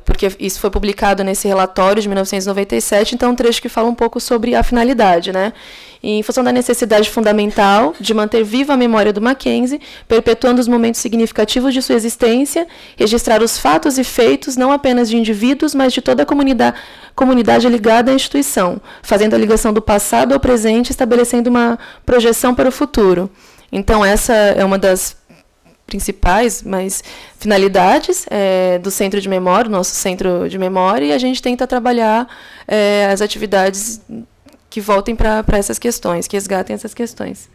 C: porque isso foi publicado nesse relatório de 1997, então um trecho que fala um pouco sobre a finalidade, né? Em função da necessidade fundamental de manter viva a memória do Mackenzie, perpetuando os momentos significativos de sua existência, registrar os fatos e feitos não apenas de indivíduos, mas de toda a comunidade ligada à instituição, fazendo a ligação do passado ao presente, estabelecendo uma projeção para o futuro. Então, essa é uma das principais finalidades do Centro de Memória, nosso Centro de Memória, e a gente tenta trabalhar as atividades que voltem para essas questões, que resgatem essas questões.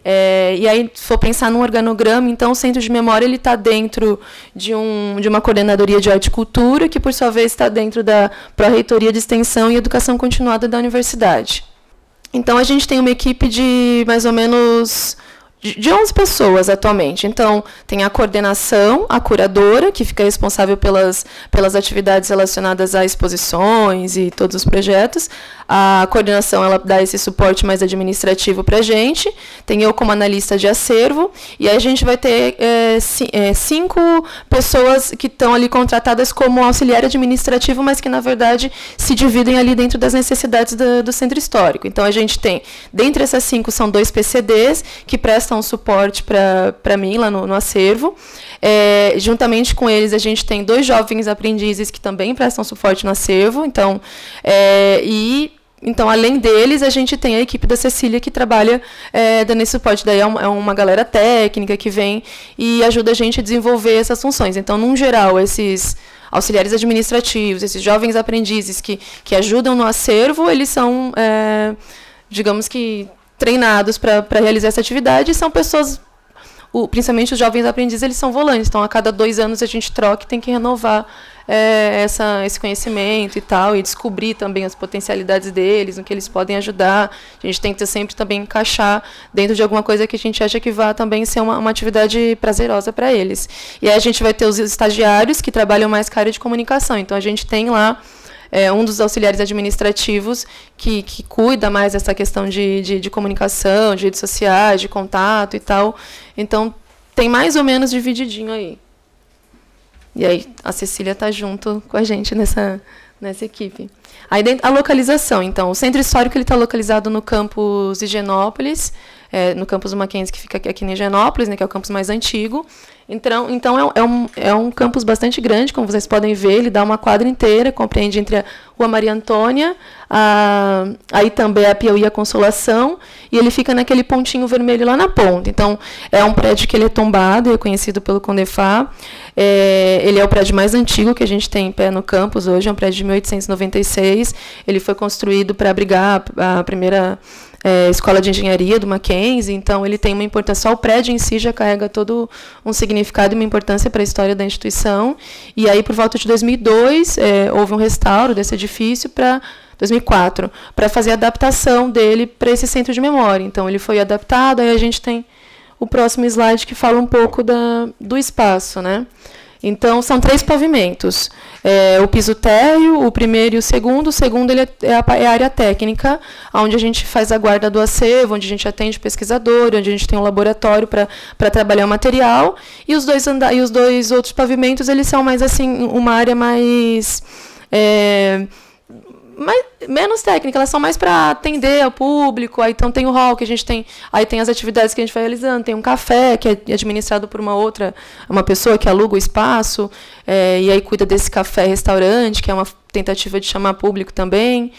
C: E aí, se for pensar num organograma, então o Centro de Memória está dentro de uma coordenadoria de arte e cultura, que, por sua vez, está dentro da Pró-Reitoria de Extensão e Educação Continuada da Universidade. Então, a gente tem uma equipe de mais ou menos de 11 pessoas atualmente. Então, tem a coordenação, a curadora, que fica responsável pelas atividades relacionadas a exposições e todos os projetos. A coordenação, ela dá esse suporte mais administrativo para a gente. Tem eu como analista de acervo. E aí a gente vai ter 5 pessoas que estão ali contratadas como auxiliar administrativo, mas que, na verdade, se dividem ali dentro das necessidades do Centro Histórico. Então, a gente tem, dentre essas 5, são 2 PCDs, que prestam um suporte para mim lá no acervo. Juntamente com eles, a gente tem 2 jovens aprendizes que também prestam suporte no acervo. Então, além deles, a gente tem a equipe da Cecília que trabalha dando esse suporte. Daí é uma galera técnica que vem e ajuda a gente a desenvolver essas funções. Então, num geral, esses auxiliares administrativos, esses jovens aprendizes que ajudam no acervo, eles são, digamos que, treinados para realizar essa atividade, e são pessoas, principalmente os jovens aprendizes, eles são volantes. Então, a cada 2 anos a gente troca e tem que renovar esse conhecimento e tal, e descobrir também as potencialidades deles, no que eles podem ajudar. A gente tenta sempre também encaixar dentro de alguma coisa que a gente acha que vá também ser uma atividade prazerosa para eles. E aí a gente vai ter os estagiários que trabalham mais com a área de comunicação. Então, a gente tem lá um dos auxiliares administrativos que cuida mais dessa questão de comunicação, de redes sociais, de contato e tal. Então, tem mais ou menos divididinho aí. E aí, a Cecília está junto com a gente nessa equipe. Aí, a localização. Então, o Centro Histórico está localizado no campus Higienópolis,
D: no campus do Mackenzie, que fica aqui em Higienópolis, né, que é o campus mais antigo. Então é um campus bastante grande, como vocês podem ver, ele dá uma quadra inteira, compreende entre a Rua Maria Antônia, aí também a Piauí e a Consolação, e ele fica naquele pontinho vermelho lá na ponta. Então, é um prédio que ele é tombado, é conhecido pelo Condefá. Ele é o prédio mais antigo que a gente tem em pé no campus hoje, é um prédio de 1896. Ele foi construído para abrigar a primeira escola de engenharia do Mackenzie, então ele tem uma importância, só o prédio em si já carrega todo um significado e uma importância para a história da instituição. E aí, por volta de 2002, houve um restauro desse edifício para 2004, para fazer a adaptação dele para esse centro de memória. Então, ele foi adaptado, aí a gente tem o próximo slide que fala um pouco do espaço, né? Então, são 3 pavimentos. O piso térreo, o primeiro e o segundo. O segundo ele é a área técnica, onde a gente faz a guarda do acervo, onde a gente atende pesquisador, onde a gente tem um laboratório para trabalhar o material. E os dois outros pavimentos, eles são mais assim, uma área mais menos técnica, elas são mais para atender ao público. Aí então tem o hall que a gente tem, aí tem as atividades que a gente vai realizando, tem um café que é administrado por uma pessoa que aluga o espaço, e aí cuida desse café restaurante, que é uma tentativa de chamar público também,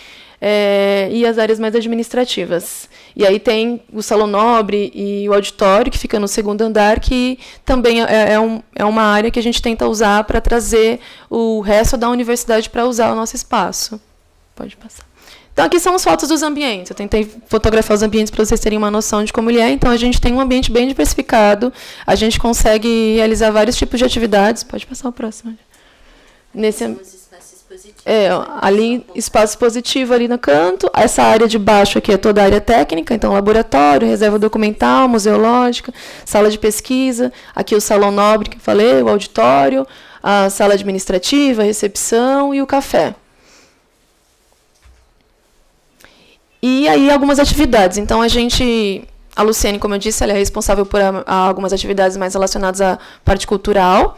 D: e as áreas mais administrativas. E aí tem o salão nobre e o auditório, que fica no segundo andar, que também é uma área que a gente tenta usar para trazer o resto da universidade para usar o nosso espaço. Pode passar. Então, aqui são as fotos dos ambientes. Eu tentei fotografar os ambientes para vocês terem uma noção de como ele é. Então, a gente tem um ambiente bem diversificado. A gente consegue realizar vários tipos de atividades. Pode passar o próximo. Ali, espaço expositivo ali no canto. Essa área de baixo aqui é toda a área técnica. Então, laboratório, reserva documental, museológica, sala de pesquisa. Aqui o salão nobre, que eu falei, o auditório, a sala administrativa, a recepção e o café. E aí algumas atividades. Então, a Luciane, como eu disse, ela é responsável por algumas atividades mais relacionadas à parte cultural,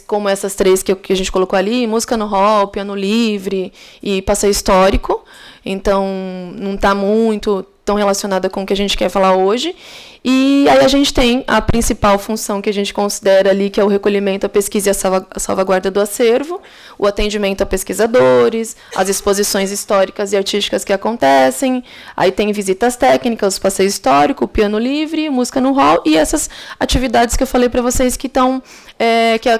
D: como essas 3 que a gente colocou ali, música no hall, piano livre e passeio histórico. Então, não está muito tão relacionada com o que a gente quer falar hoje. E aí a gente tem a principal função que a gente considera ali, que é o recolhimento, a pesquisa e a salvaguarda do acervo, o atendimento a pesquisadores, as exposições históricas e artísticas que acontecem, aí tem visitas técnicas, o passeio histórico, o piano livre, música no hall, e essas atividades que eu falei para vocês que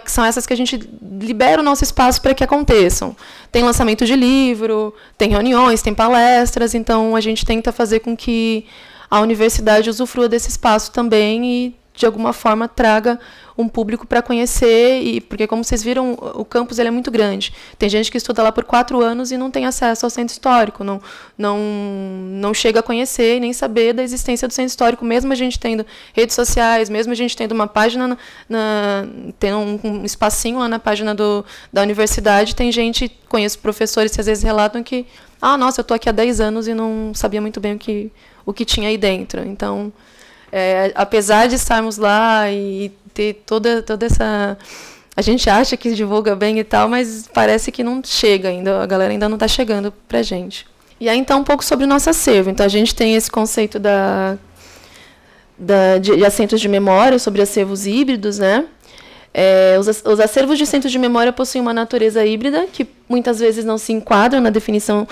D: são essas que a gente libera o nosso espaço para que aconteçam. Tem lançamento de livro, tem reuniões, tem palestras, então a gente tenta fazer com que a universidade usufrua desse espaço também e, de alguma forma, traga um público para conhecer, porque, como vocês viram, o campus ele é muito grande. Tem gente que estuda lá por 4 anos e não tem acesso ao centro histórico, não chega a conhecer e nem saber da existência do centro histórico, mesmo a gente tendo redes sociais, mesmo a gente tendo uma página, tendo um espacinho lá na página da universidade, tem gente, conheço professores que às vezes relatam que, nossa, eu estou aqui há 10 anos e não sabia muito bem o que tinha aí dentro. Então, apesar de estarmos lá e ter toda essa... A gente acha que divulga bem e tal, mas parece que não chega ainda, a galera ainda não está chegando para a gente. E aí, então, um pouco sobre o nosso acervo. Então, a gente tem esse conceito de assentos de memória, sobre acervos híbridos, né? Os acervos de centros de memória possuem uma natureza híbrida, que muitas vezes não se enquadram na definição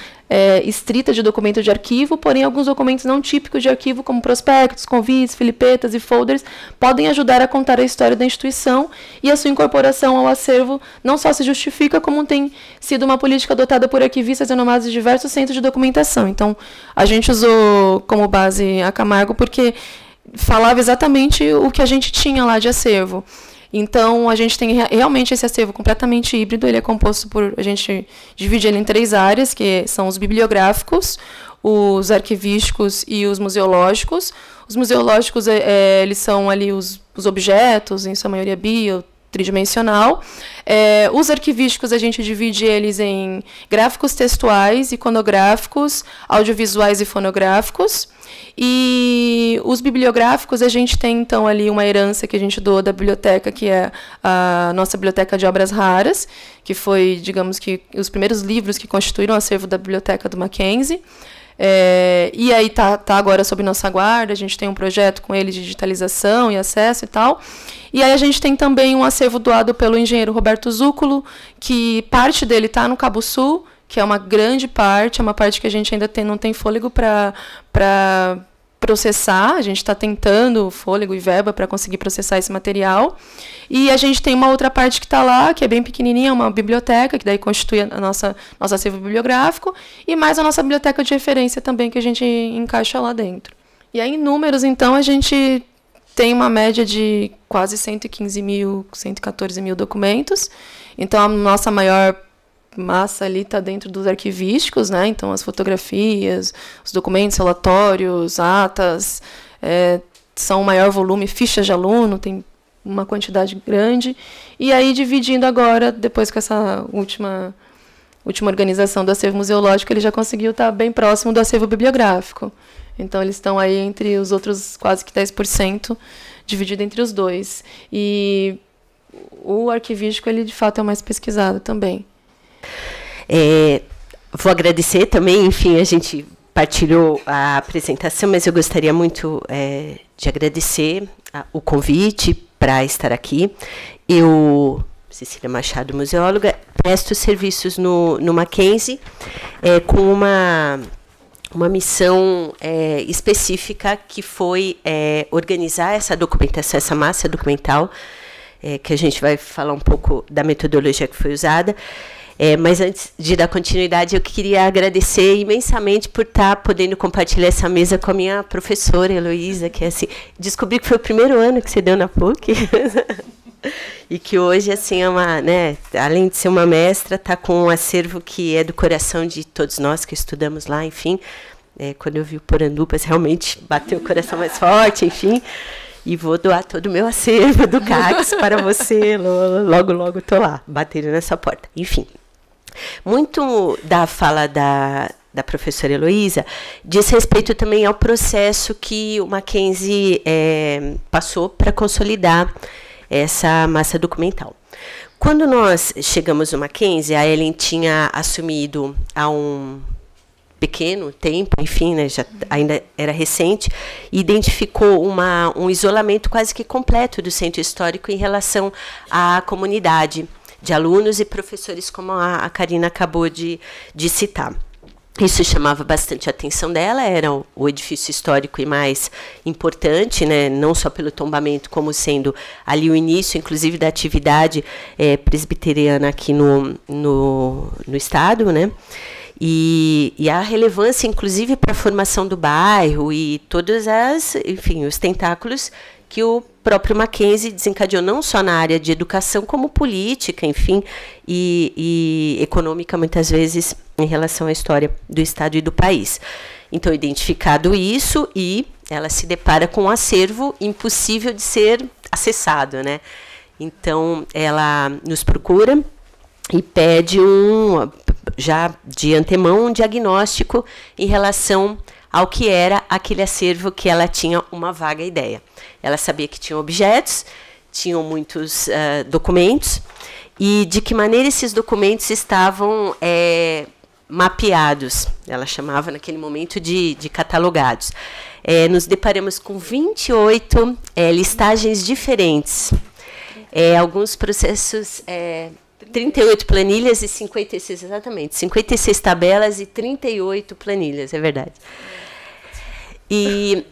D: estrita de documento de arquivo, porém alguns documentos não típicos de arquivo, como prospectos, convites, filipetas e folders, podem ajudar a contar a história da instituição, e a sua incorporação ao acervo não só se justifica, como tem sido uma política adotada por arquivistas renomados de diversos centros de documentação. Então, a gente usou como base a Camargo porque falava exatamente o que a gente tinha lá de acervo. Então, a gente tem realmente esse acervo completamente híbrido. Ele é composto a gente divide ele em 3 áreas, que são os bibliográficos, os arquivísticos e os museológicos. Os museológicos, eles são ali os objetos, em sua maioria tridimensional. Os arquivísticos, a gente divide eles em gráficos textuais, iconográficos, audiovisuais e fonográficos. E os bibliográficos, a gente tem, então, ali uma herança que a gente doou da biblioteca, que é a nossa biblioteca de obras raras, que foi, digamos que, os primeiros livros que constituíram o acervo da biblioteca do Mackenzie. E aí tá agora sob nossa guarda, a gente tem um projeto com ele de digitalização e acesso e tal. E aí a gente tem também um acervo doado pelo engenheiro Roberto Zúculo, que parte dele está no Cabo Sul, que é uma grande parte, é uma parte que a gente ainda não tem fôlego para processar, a gente está tentando fôlego e verba para conseguir processar esse material. E a gente tem uma outra parte que está lá, que é bem pequenininha, uma biblioteca, que daí constitui a nosso acervo bibliográfico, e mais a nossa biblioteca de referência também, que a gente encaixa lá dentro. E aí, em números, então, a gente tem uma média de quase 115 mil, 114 mil documentos. Então, a nossa maior massa ali está dentro dos arquivísticos, né? Então, as fotografias, os documentos, relatórios, atas, são o maior volume, fichas de aluno, tem uma quantidade grande. E aí, dividindo agora, depois com essa última organização do acervo museológico, ele já conseguiu estar bem próximo do acervo bibliográfico. Então, eles estão aí entre os outros quase que 10%, dividido entre os dois. E o arquivístico, ele de fato é o mais pesquisado também.
E: Vou agradecer também, enfim, a gente partilhou a apresentação, mas eu gostaria muito de agradecer o convite para estar aqui. Eu, Cecília Machado, museóloga, presto serviços no Mackenzie com uma missão específica, que foi organizar essa documentação, essa massa documental, que a gente vai falar um pouco da metodologia que foi usada. Mas antes de dar continuidade, eu queria agradecer imensamente por estar podendo compartilhar essa mesa com a minha professora, Heloísa, que assim, descobri que foi o primeiro ano que você deu na PUC, e que hoje assim, é uma, né, além de ser uma mestra, está com um acervo que é do coração de todos nós que estudamos lá, enfim. Quando eu vi o Porandupas, realmente bateu o coração mais forte, enfim. E vou doar todo o meu acervo do CACS para você, logo, logo estou lá, batendo nessa porta. Enfim. Muito da fala da professora Heloísa diz respeito também ao processo que o Mackenzie passou para consolidar essa massa documental. Quando nós chegamos no Mackenzie, a Ellen tinha assumido há um pequeno tempo, enfim, né, ainda era recente, e identificou um isolamento quase que completo do centro histórico em relação à comunidade de alunos e professores, como a Karina acabou de citar. Isso chamava bastante a atenção dela, era o edifício histórico e mais importante, né, não só pelo tombamento, como sendo ali o início, inclusive, da atividade presbiteriana aqui no Estado, né? E a relevância, inclusive, para a formação do bairro e todos os tentáculos que o próprio Mackenzie desencadeou, não só na área de educação, como política, enfim, e econômica, muitas vezes, em relação à história do Estado e do país. Então, identificado isso, e ela se depara com um acervo impossível de ser acessado, né? Então, ela nos procura e pede já de antemão, um diagnóstico em relação ao que era aquele acervo, que ela tinha uma vaga ideia. Ela sabia que tinha objetos, tinham muitos documentos, e de que maneira esses documentos estavam mapeados. Ela chamava, naquele momento, de catalogados. Nos deparamos com 28 listagens diferentes. Alguns processos... 38 planilhas e 56, exatamente, 56 tabelas e 38 planilhas, é verdade. E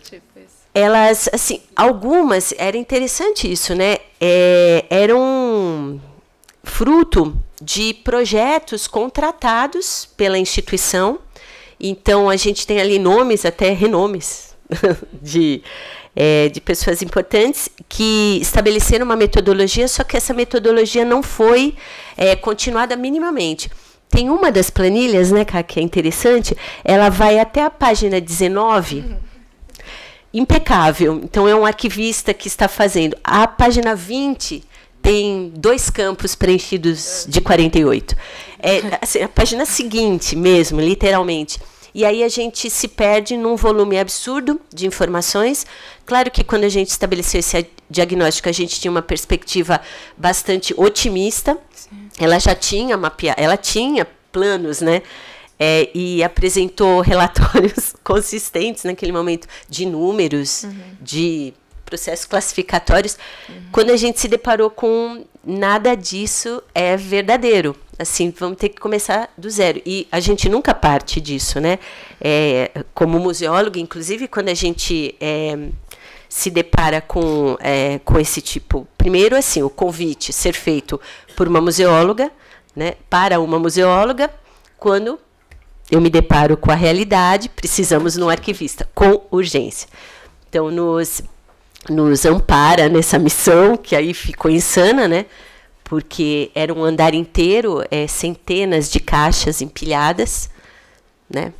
E: elas, assim, algumas, era interessante isso, né? Eram fruto de projetos contratados pela instituição. Então, a gente tem ali nomes, até renomes, de pessoas importantes que estabeleceram uma metodologia, só que essa metodologia não foi continuada minimamente. Tem uma das planilhas, né, que é interessante, ela vai até a página 19, impecável. Então, é um arquivista que está fazendo. A página 20 tem 2 campos preenchidos de 48. Assim, a página seguinte mesmo, literalmente. E aí a gente se perde num volume absurdo de informações. Claro que quando a gente estabeleceu esse diagnóstico, a gente tinha uma perspectiva bastante otimista. Sim. Ela já tinha ela tinha planos, né, e apresentou relatórios consistentes naquele momento de números, de processos classificatórios, quando a gente se deparou com nada disso é verdadeiro. Assim, vamos ter que começar do zero. E a gente nunca parte disso, né? Como museólogo, inclusive, quando a gente se depara com esse tipo... Primeiro, assim, o convite ser feito por uma museóloga, né, para uma museóloga, quando eu me deparo com a realidade, precisamos de um arquivista, com urgência. Então, nos ampara nessa missão, que aí ficou insana, né? Porque era um andar inteiro, centenas de caixas empilhadas, né?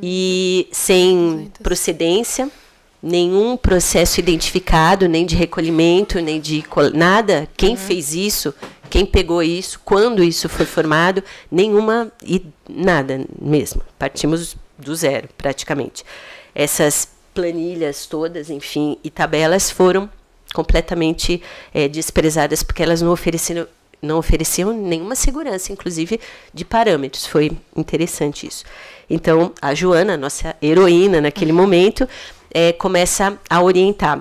E: E sem procedência, nenhum processo identificado, nem de recolhimento, nem de nada. Quem fez isso, quem pegou isso, quando isso foi formado, nenhuma, e nada mesmo. Partimos do zero, praticamente. Essas planilhas todas, enfim, e tabelas foram completamente desprezadas, porque elas não ofereciam nenhuma segurança, inclusive de parâmetros. Foi interessante isso. Então, a Joana, nossa heroína naquele momento, começa a orientar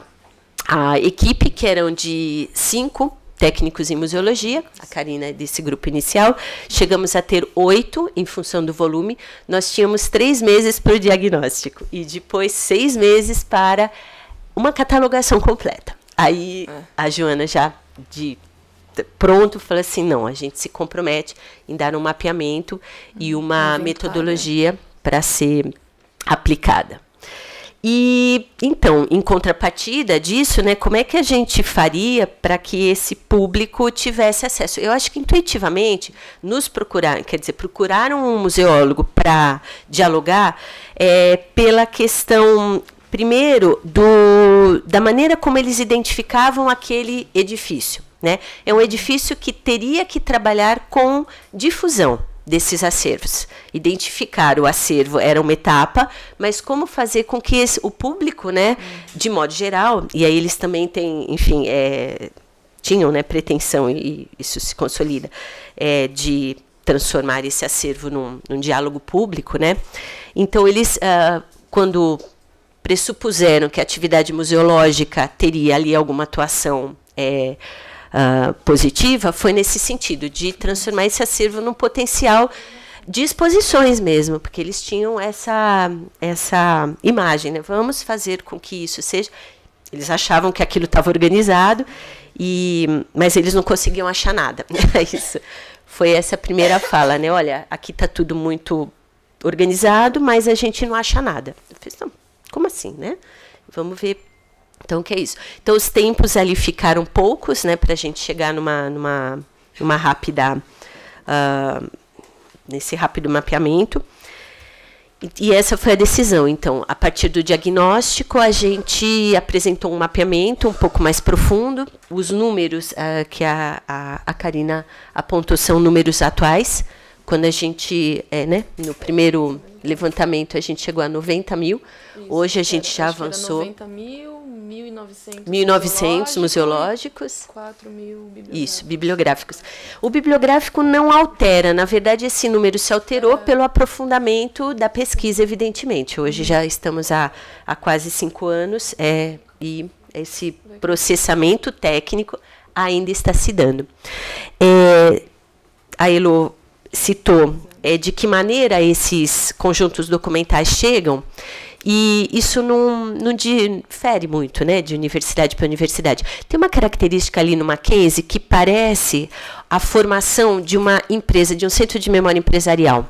E: a equipe, que eram de 5 técnicos em museologia, a Karina é desse grupo inicial, chegamos a ter 8 em função do volume. Nós tínhamos 3 meses para o diagnóstico e depois 6 meses para uma catalogação completa. Aí a Joana já pronto falou assim, não, a gente se compromete em dar um mapeamento e uma metodologia para ser aplicada. E, então, em contrapartida disso, né, como é que a gente faria para que esse público tivesse acesso? Eu acho que, intuitivamente, procuraram um museólogo para dialogar pela questão, primeiro, da maneira como eles identificavam aquele edifício, né? É um edifício que teria que trabalhar com difusão desses acervos. Identificar o acervo era uma etapa, mas como fazer com que o público, né, de modo geral, e aí eles também têm, enfim, tinham, né, pretensão, e isso se consolida, de transformar esse acervo num diálogo público, né? Então, eles, quando pressupuseram que a atividade museológica teria ali alguma atuação positiva, foi nesse sentido, de transformar esse acervo num potencial de exposições mesmo, porque eles tinham essa imagem, né? Vamos fazer com que isso seja... Eles achavam que aquilo estava organizado, mas eles não conseguiam achar nada. Isso. Foi essa primeira fala, né? Olha, aqui está tudo muito organizado, mas a gente não acha nada. Eu fiz, não, como assim, né? Vamos ver. Então, o que é isso? Então, os tempos ali ficaram poucos, né, para a gente chegar numa rápida... nesse rápido mapeamento. E essa foi a decisão. Então, a partir do diagnóstico, a gente apresentou um mapeamento um pouco mais profundo. Os números que a Karina apontou são números atuais. Quando a gente, né, no primeiro levantamento, a gente chegou a 90 mil. Isso, hoje a gente já avançou.
D: 90 mil,
E: 1.900 museológicos.
D: 4 mil bibliográficos.
E: Isso, bibliográficos. O bibliográfico não altera. Na verdade, esse número se alterou pelo aprofundamento da pesquisa, evidentemente. Hoje já estamos há quase 5 anos e esse processamento técnico ainda está se dando. A Elo citou de que maneira esses conjuntos documentais chegam, e isso não difere muito, né, de universidade para universidade. Tem uma característica ali no Mackenzie que parece a formação de uma empresa, de um centro de memória empresarial.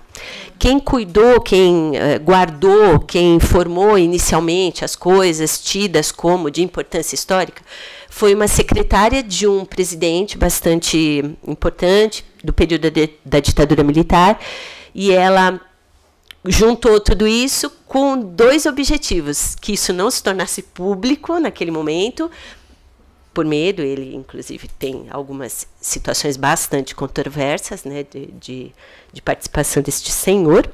E: Quem cuidou, quem guardou, quem formou inicialmente as coisas tidas como de importância histórica, foi uma secretária de um presidente bastante importante, do período da ditadura militar, e ela juntou tudo isso com 2 objetivos: que isso não se tornasse público naquele momento, por medo, ele inclusive tem algumas situações bastante controversas, né, de participação deste senhor,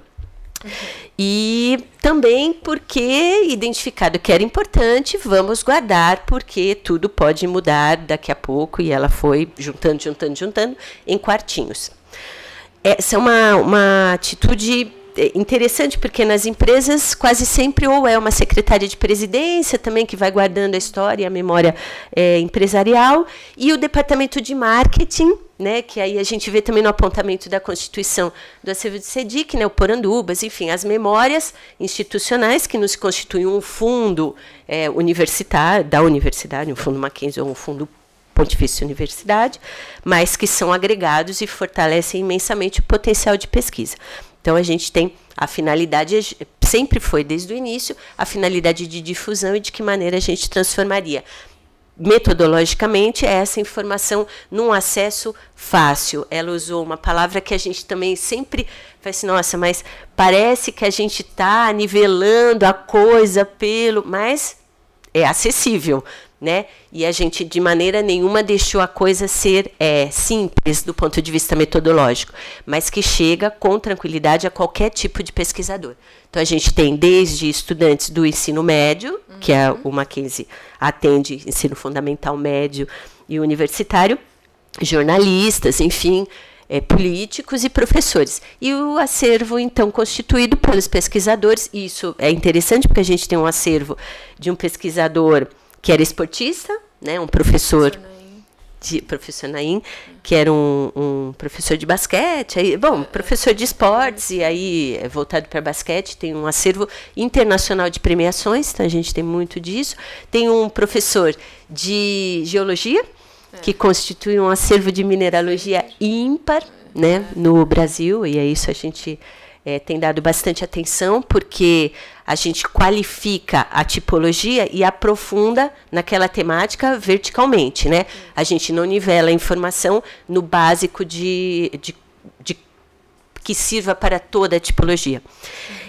E: e também porque identificado que era importante, vamos guardar, porque tudo pode mudar daqui a pouco, e ela foi juntando em quartinhos. essa é uma atitude interessante, porque nas empresas quase sempre ou é uma secretária de presidência também que vai guardando a história e a memória empresarial, e o departamento de marketing, né, que aí a gente vê também no apontamento da Constituição do acervo de SEDIC, né, o Porandubas, enfim, as memórias institucionais que nos constituem um fundo universitário, da universidade, um fundo Mackenzie ou um fundo Pontifícia Universidade, mas que são agregados e fortalecem imensamente o potencial de pesquisa. Então, a gente tem a finalidade, sempre foi desde o início, a finalidade de difusão e de que maneira a gente transformaria metodologicamente essa informação num acesso fácil. Ela usou uma palavra que a gente também sempre faz assim, nossa, mas parece que a gente está nivelando a coisa mas é acessível, né? E a gente, de maneira nenhuma, deixou a coisa ser simples do ponto de vista metodológico, mas que chega com tranquilidade a qualquer tipo de pesquisador. Então, a gente tem desde estudantes do ensino médio, que o Mackenzie atende ensino fundamental médio e universitário, jornalistas, enfim, políticos e professores. E o acervo, então, constituído pelos pesquisadores, e isso é interessante, porque a gente tem um acervo de um pesquisador que era esportista, né, um professor Naim, que era um professor de basquete, professor de esportes, e aí voltado para basquete, tem um acervo internacional de premiações, então a gente tem muito disso. Tem um professor de geologia, que constitui um acervo de mineralogia ímpar, né, no Brasil, e é isso a gente tem dado bastante atenção, porque a gente qualifica a tipologia e aprofunda naquela temática verticalmente, né? A gente não nivela a informação no básico que sirva para toda a tipologia.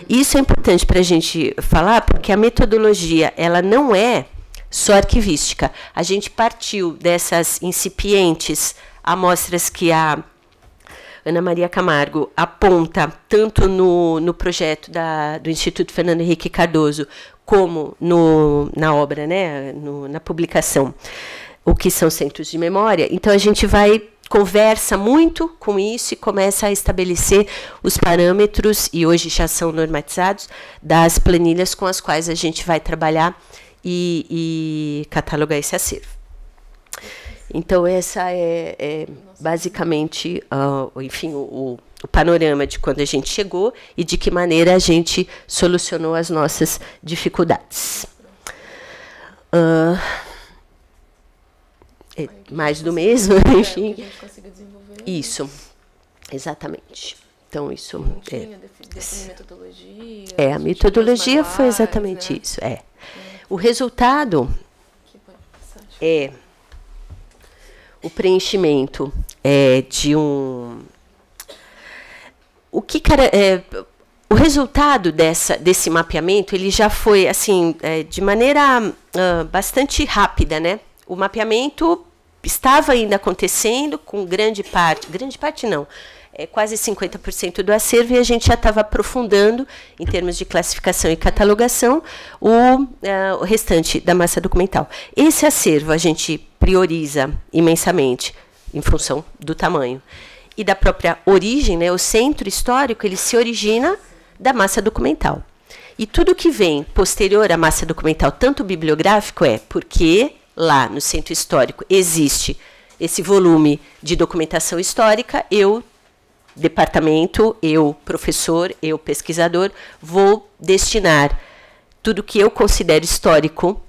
E: Isso é importante para a gente falar, porque a metodologia ela não é só arquivística. A gente partiu dessas incipientes amostras que a Ana Maria Camargo aponta tanto no projeto do Instituto Fernando Henrique Cardoso, como na obra, né, na publicação, o que são centros de memória. Então, a gente conversa muito com isso e começa a estabelecer os parâmetros, e hoje já são normatizados, das planilhas com as quais a gente vai trabalhar e catalogar esse acervo. Então, essa é basicamente, enfim, o panorama de quando a gente chegou e de que maneira a gente solucionou as nossas dificuldades. Mais do mesmo, enfim.
C: Que a gente conseguiu desenvolver.
E: Isso, exatamente. Então, isso
C: definir metodologia.
E: A metodologia foi exatamente, né? Isso. O resultado é o preenchimento de um... O resultado desse mapeamento ele já foi assim de maneira bastante rápida, né? O mapeamento estava ainda acontecendo com grande parte não, quase 50% do acervo, e a gente já estava aprofundando, em termos de classificação e catalogação, o restante da massa documental. Esse acervo a gente prioriza imensamente em função do tamanho e da própria origem, né? O centro histórico ele se origina da massa documental. E tudo que vem posterior à massa documental, tanto bibliográfico, porque lá no centro histórico existe esse volume de documentação histórica, departamento, professor, pesquisador, vou destinar tudo que eu considero histórico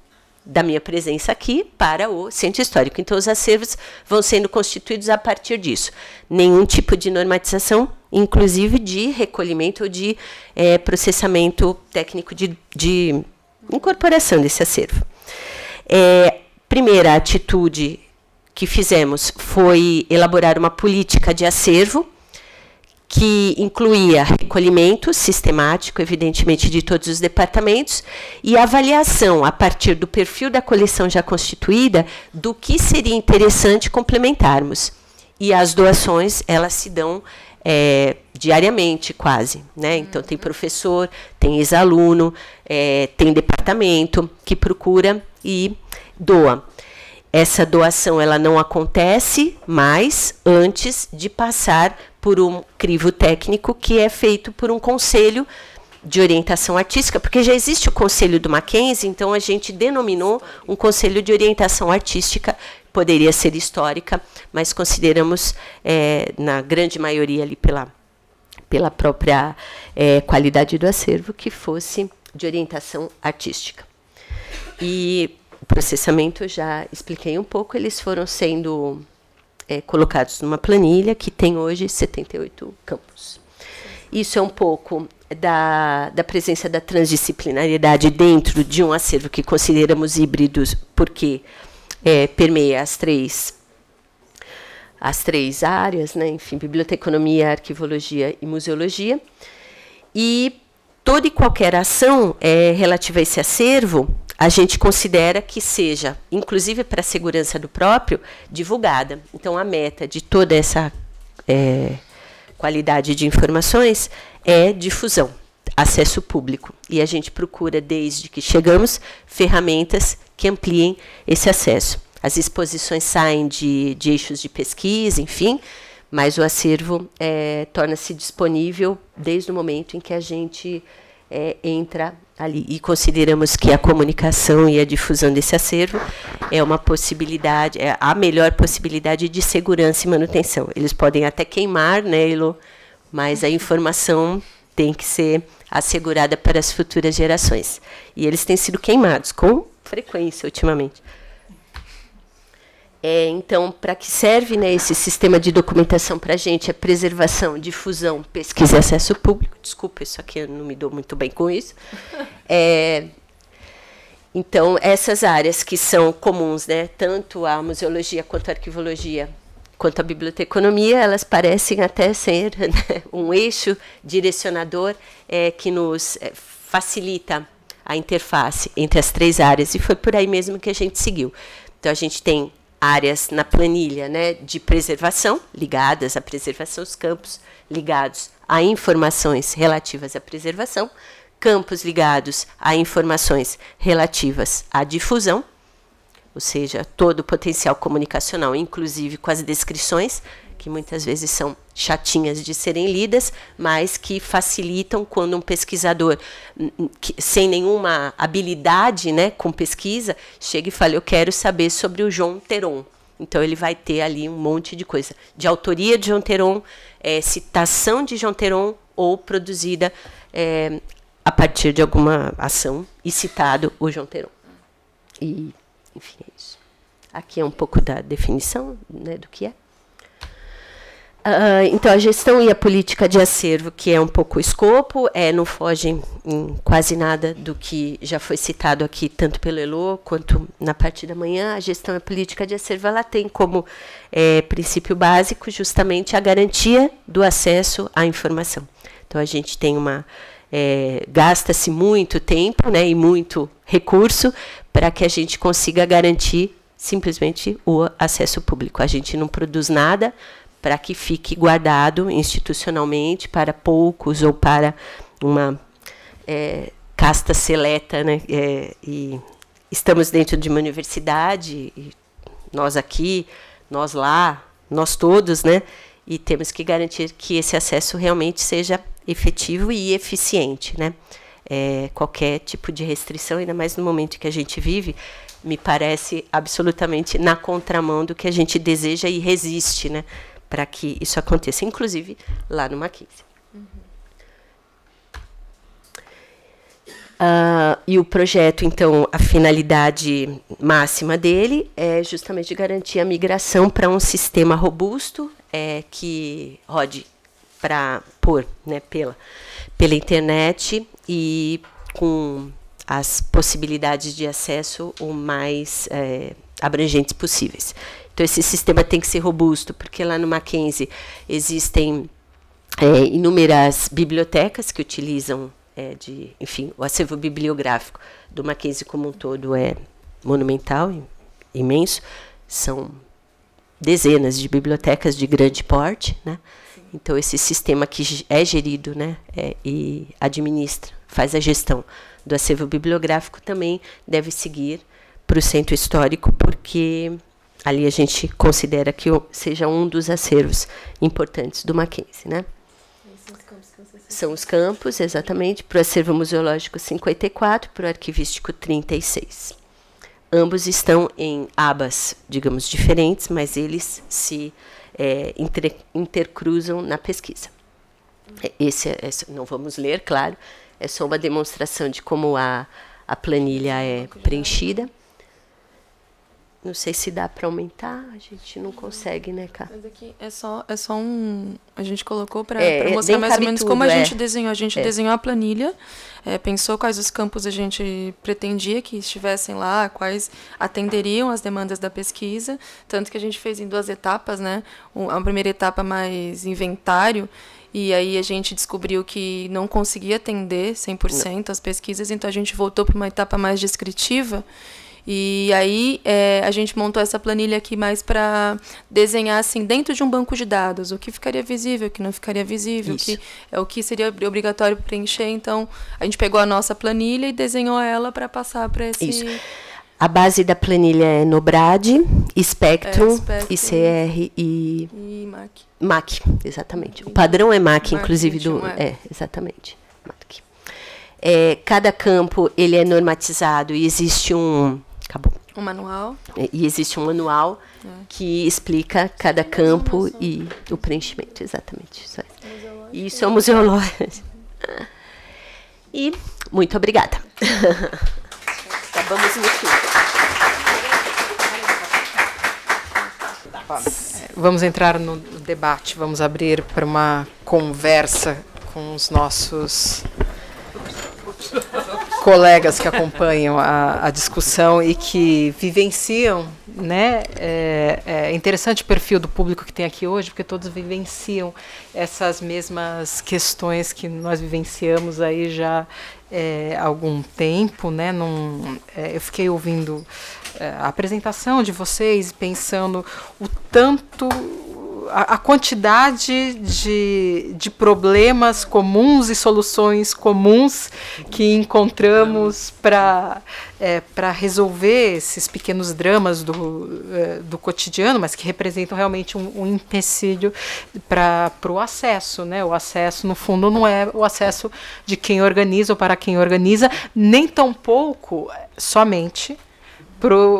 E: da minha presença aqui para o centro histórico. Então, os acervos vão sendo constituídos a partir disso. Nenhum tipo de normatização, inclusive de recolhimento ou de processamento técnico de incorporação desse acervo. Primeira atitude que fizemos foi elaborar uma política de acervo, que incluía recolhimento sistemático, evidentemente, de todos os departamentos, e avaliação, a partir do perfil da coleção já constituída, do que seria interessante complementarmos. E as doações, elas se dão diariamente, quase, né? Então, tem professor, tem ex-aluno, tem departamento que procura e doa. Essa doação ela não acontece mais antes de passar por um crivo técnico que é feito por um conselho de orientação artística, porque já existe o conselho do Mackenzie, então a gente denominou um conselho de orientação artística, poderia ser histórica, mas consideramos, na grande maioria, ali pela própria qualidade do acervo, que fosse de orientação artística. E o processamento, eu já expliquei um pouco, eles foram sendo colocados numa planilha que tem hoje 78 campos. Isso é um pouco da presença da transdisciplinariedade dentro de um acervo que consideramos híbridos, porque permeia as três áreas, né? Enfim, biblioteconomia, arquivologia e museologia. E toda e qualquer ação relativa a esse acervo, a gente considera que seja, inclusive para a segurança do próprio, divulgada. Então, a meta de toda essa qualidade de informações é difusão, acesso público. E a gente procura, desde que chegamos, ferramentas que ampliem esse acesso. As exposições saem de eixos de pesquisa, enfim, mas o acervo torna-se disponível desde o momento em que a gente entra ali. E consideramos que a comunicação e a difusão desse acervo é uma possibilidade, a melhor possibilidade de segurança e manutenção. Eles podem até queimar, né, Elo? Mas a informação tem que ser assegurada para as futuras gerações. E eles têm sido queimados com frequência ultimamente. Então, para que serve, né, esse sistema de documentação para a gente? É preservação, difusão, pesquisa e acesso público. Desculpa, isso aqui eu não me dou muito bem com isso. Então, essas áreas que são comuns, né, tanto a museologia quanto a arquivologia, quanto a biblioteconomia, elas parecem até ser, né, um eixo direcionador que nos facilita a interface entre as três áreas, e foi por aí mesmo que a gente seguiu. Então, a gente tem áreas na planilha, né, de preservação, ligadas à preservação, os campos ligados a informações relativas à preservação, campos ligados a informações relativas à difusão, ou seja, todo o potencial comunicacional, inclusive com as descrições, que muitas vezes são chatinhas de serem lidas, mas que facilitam quando um pesquisador, sem nenhuma habilidade, né, com pesquisa, chega e fala, eu quero saber sobre o João Teron. Então, ele vai ter ali um monte de coisa, de autoria de João Teron, citação de João Teron, ou produzida a partir de alguma ação, e citado o João Teron. E, enfim, é isso. Aqui é um pouco da definição, né, do que é. Então, a gestão e a política de acervo, que é um pouco o escopo, não foge em quase nada do que já foi citado aqui, tanto pelo Elo quanto na parte da manhã. A gestão e a política de acervo, ela tem como princípio básico justamente a garantia do acesso à informação. Então, a gente tem gasta-se muito tempo, né, e muito recurso para que a gente consiga garantir simplesmente o acesso público. A gente não produz nada para que fique guardado institucionalmente para poucos ou para uma casta seleta, né? E estamos dentro de uma universidade, e nós aqui, nós lá, nós todos, né? E temos que garantir que esse acesso realmente seja efetivo e eficiente, né? Qualquer tipo de restrição, ainda mais no momento que a gente vive, me parece absolutamente na contramão do que a gente deseja e resiste, né, para que isso aconteça, inclusive lá no Mackenzie. E o projeto, então, a finalidade máxima dele é justamente garantir a migração para um sistema robusto que rode né, pela internet e com as possibilidades de acesso o mais abrangentes possíveis. Então, esse sistema tem que ser robusto, porque lá no Mackenzie existem inúmeras bibliotecas que utilizam, enfim, o acervo bibliográfico do Mackenzie como um todo é monumental, imenso. São dezenas de bibliotecas de grande porte, né? Então, esse sistema que é gerido, né, e faz a gestão do acervo bibliográfico também deve seguir para o centro histórico, porque ali a gente considera que seja um dos acervos importantes do Mackenzie, né? São os campos, exatamente, para o acervo museológico 54, para o arquivístico 36. Ambos estão em abas, digamos, diferentes, mas eles se intercruzam na pesquisa. Esse não vamos ler, claro, é só uma demonstração de como a planilha é preenchida. Não sei se dá para aumentar, a gente não consegue, né, Cá?
D: Mas aqui é só um... A gente colocou para
E: nem
D: mostrar mais ou
E: cabe
D: menos
E: tudo,
D: como a gente desenhou. A gente desenhou a planilha, pensou quais os campos a gente pretendia que estivessem lá, quais atenderiam às demandas da pesquisa, tanto que a gente fez em 2 etapas, né? A primeira etapa mais inventário, e aí a gente descobriu que não conseguia atender 100% as pesquisas, então a gente voltou para uma etapa mais descritiva. E aí a gente montou essa planilha aqui mais para desenhar assim dentro de um banco de dados o que ficaria visível, o que não ficaria visível, o que seria obrigatório preencher. Então a gente pegou a nossa planilha e desenhou ela para passar para esse...
E: Isso. A base da planilha é Nobrad, Spectrum, ICR e
D: MAC.
E: MAC, exatamente. O padrão é MAC, inclusive, exatamente. MAC. Cada campo ele é normatizado e existe um
D: manual.
E: E existe um manual que explica cada campo e o preenchimento, exatamente. Isso é o museológico. E muito obrigada. Acabamos no fim.
A: Vamos entrar no debate, vamos abrir para uma conversa com os nossos colegas que acompanham a discussão e que vivenciam, né? É interessante o perfil do público que tem aqui hoje, porque todos vivenciam essas mesmas questões que nós vivenciamos aí já há algum tempo, né? Eu fiquei ouvindo a apresentação de vocês, pensando o tanto... A quantidade de problemas comuns e soluções comuns que encontramos para resolver esses pequenos dramas do cotidiano, mas que representam realmente um empecilho para o acesso, né? O acesso, no fundo, não é o acesso de quem organiza ou para quem organiza, nem tampouco somente para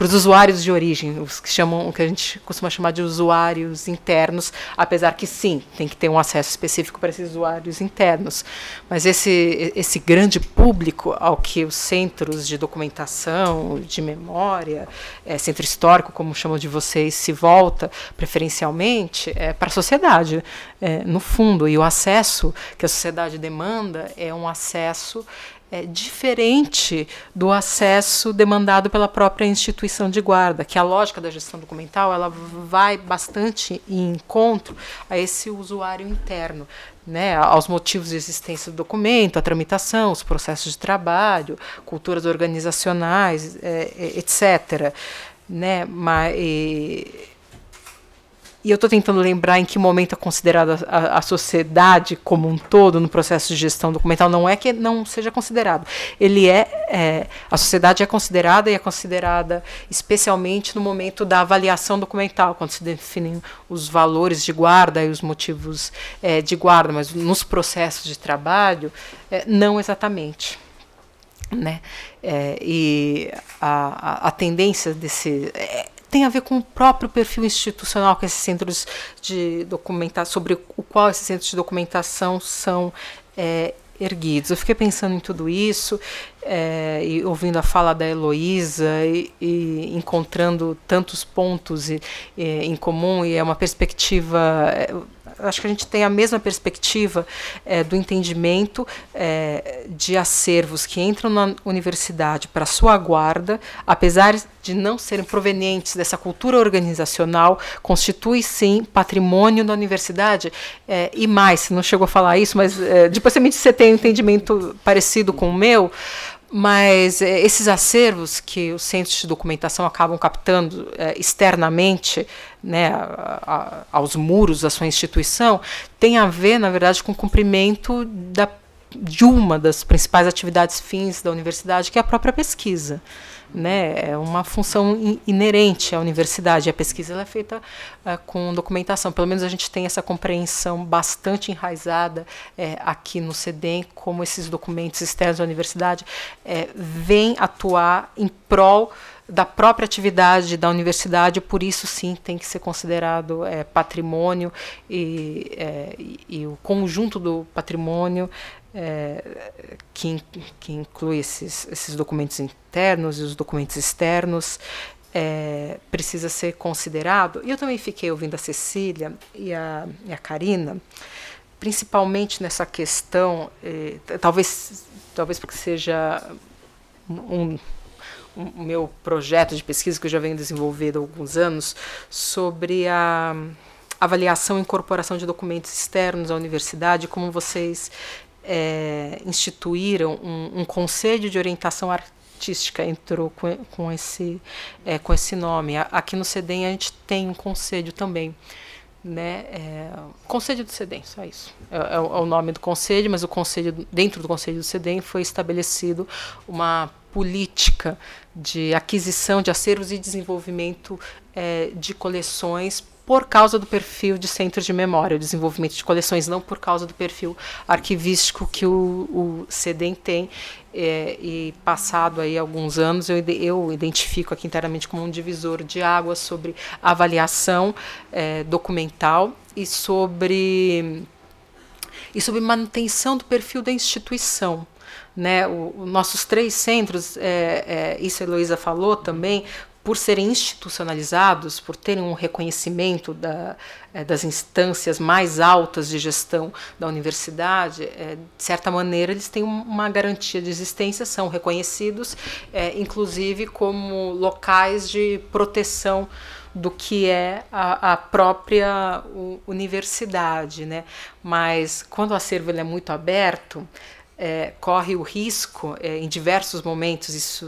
A: os usuários de origem, os que a gente costuma chamar de usuários internos, apesar que sim, tem que ter um acesso específico para esses usuários internos. Mas esse grande público ao que os centros de documentação, de memória, centro histórico, como chamam de vocês, se volta preferencialmente para a sociedade, no fundo. E o acesso que a sociedade demanda é um acesso diferente do acesso demandado pela própria instituição de guarda, que a lógica da gestão documental ela vai bastante em encontro a esse usuário interno, né, aos motivos de existência do documento, a tramitação, os processos de trabalho, culturas organizacionais, etc. Né, e eu estou tentando lembrar em que momento é considerada a sociedade como um todo no processo de gestão documental. Não é que não seja considerado. A sociedade é considerada, e é considerada especialmente no momento da avaliação documental, quando se definem os valores de guarda e os motivos de guarda, mas nos processos de trabalho, não exatamente. Né? E a tendência desse... tem a ver com o próprio perfil institucional que esses centros de documentação, sobre o qual esses centros de documentação são erguidos. Eu fiquei pensando em tudo isso, e ouvindo a fala da Heloísa, e encontrando tantos pontos em comum, e é uma perspectiva... acho que a gente tem a mesma perspectiva do entendimento de acervos que entram na universidade para sua guarda, apesar de não serem provenientes dessa cultura organizacional, constitui sim patrimônio da universidade, e mais, você não chegou a falar isso, mas depois você tem um entendimento parecido com o meu, mas esses acervos que os centros de documentação acabam captando externamente, né, aos muros da sua instituição, tem a ver, na verdade, com o cumprimento de uma das principais atividades fins da universidade, que é a própria pesquisa. né? É uma função inerente à universidade. A pesquisa ela é feita com documentação. Pelo menos a gente tem essa compreensão bastante enraizada aqui no CEDEM, como esses documentos externos da universidade vêm atuar em prol da própria atividade da universidade, por isso sim tem que ser considerado patrimônio, e o conjunto do patrimônio que inclui esses documentos internos e os documentos externos precisa ser considerado. E eu também fiquei ouvindo a Cecília e a Karina, principalmente nessa questão, talvez porque seja um meu projeto de pesquisa que eu já venho desenvolvendo há alguns anos, sobre a avaliação e incorporação de documentos externos à universidade, como vocês instituíram um conselho de orientação artística, entrou com esse nome. Aqui no CEDEM a gente tem um conselho também, né? Conselho do CEDEM, só isso. É o nome do conselho, mas dentro do conselho do CEDEM foi estabelecido uma política de aquisição de acervos e desenvolvimento de coleções por causa do perfil de centros de memória, o desenvolvimento de coleções, não por causa do perfil arquivístico que o CEDEM tem. E passado aí alguns anos, eu identifico aqui internamente como um divisor de águas sobre avaliação documental e sobre manutenção do perfil da instituição. Né, nossos 3 centros, isso a Heloísa falou também, por serem institucionalizados, por terem um reconhecimento das instâncias mais altas de gestão da universidade, de certa maneira eles têm uma garantia de existência, são reconhecidos, inclusive como locais de proteção do que é a própria universidade, né? Mas quando o acervo ele é muito aberto, corre o risco, em diversos momentos,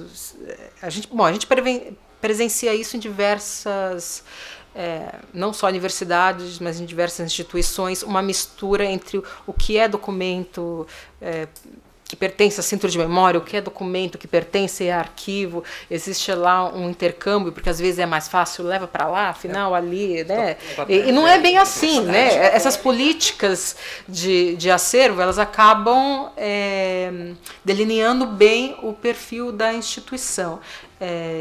A: a gente presencia isso em diversas, não só universidades, mas em diversas instituições, uma mistura entre o que é documento que pertence a centro de memória, o que é documento que pertence a arquivo, existe lá um intercâmbio, porque às vezes é mais fácil, leva para lá, afinal ali, né? E não é bem assim, né? Essas políticas de acervo, elas acabam delineando bem o perfil da instituição.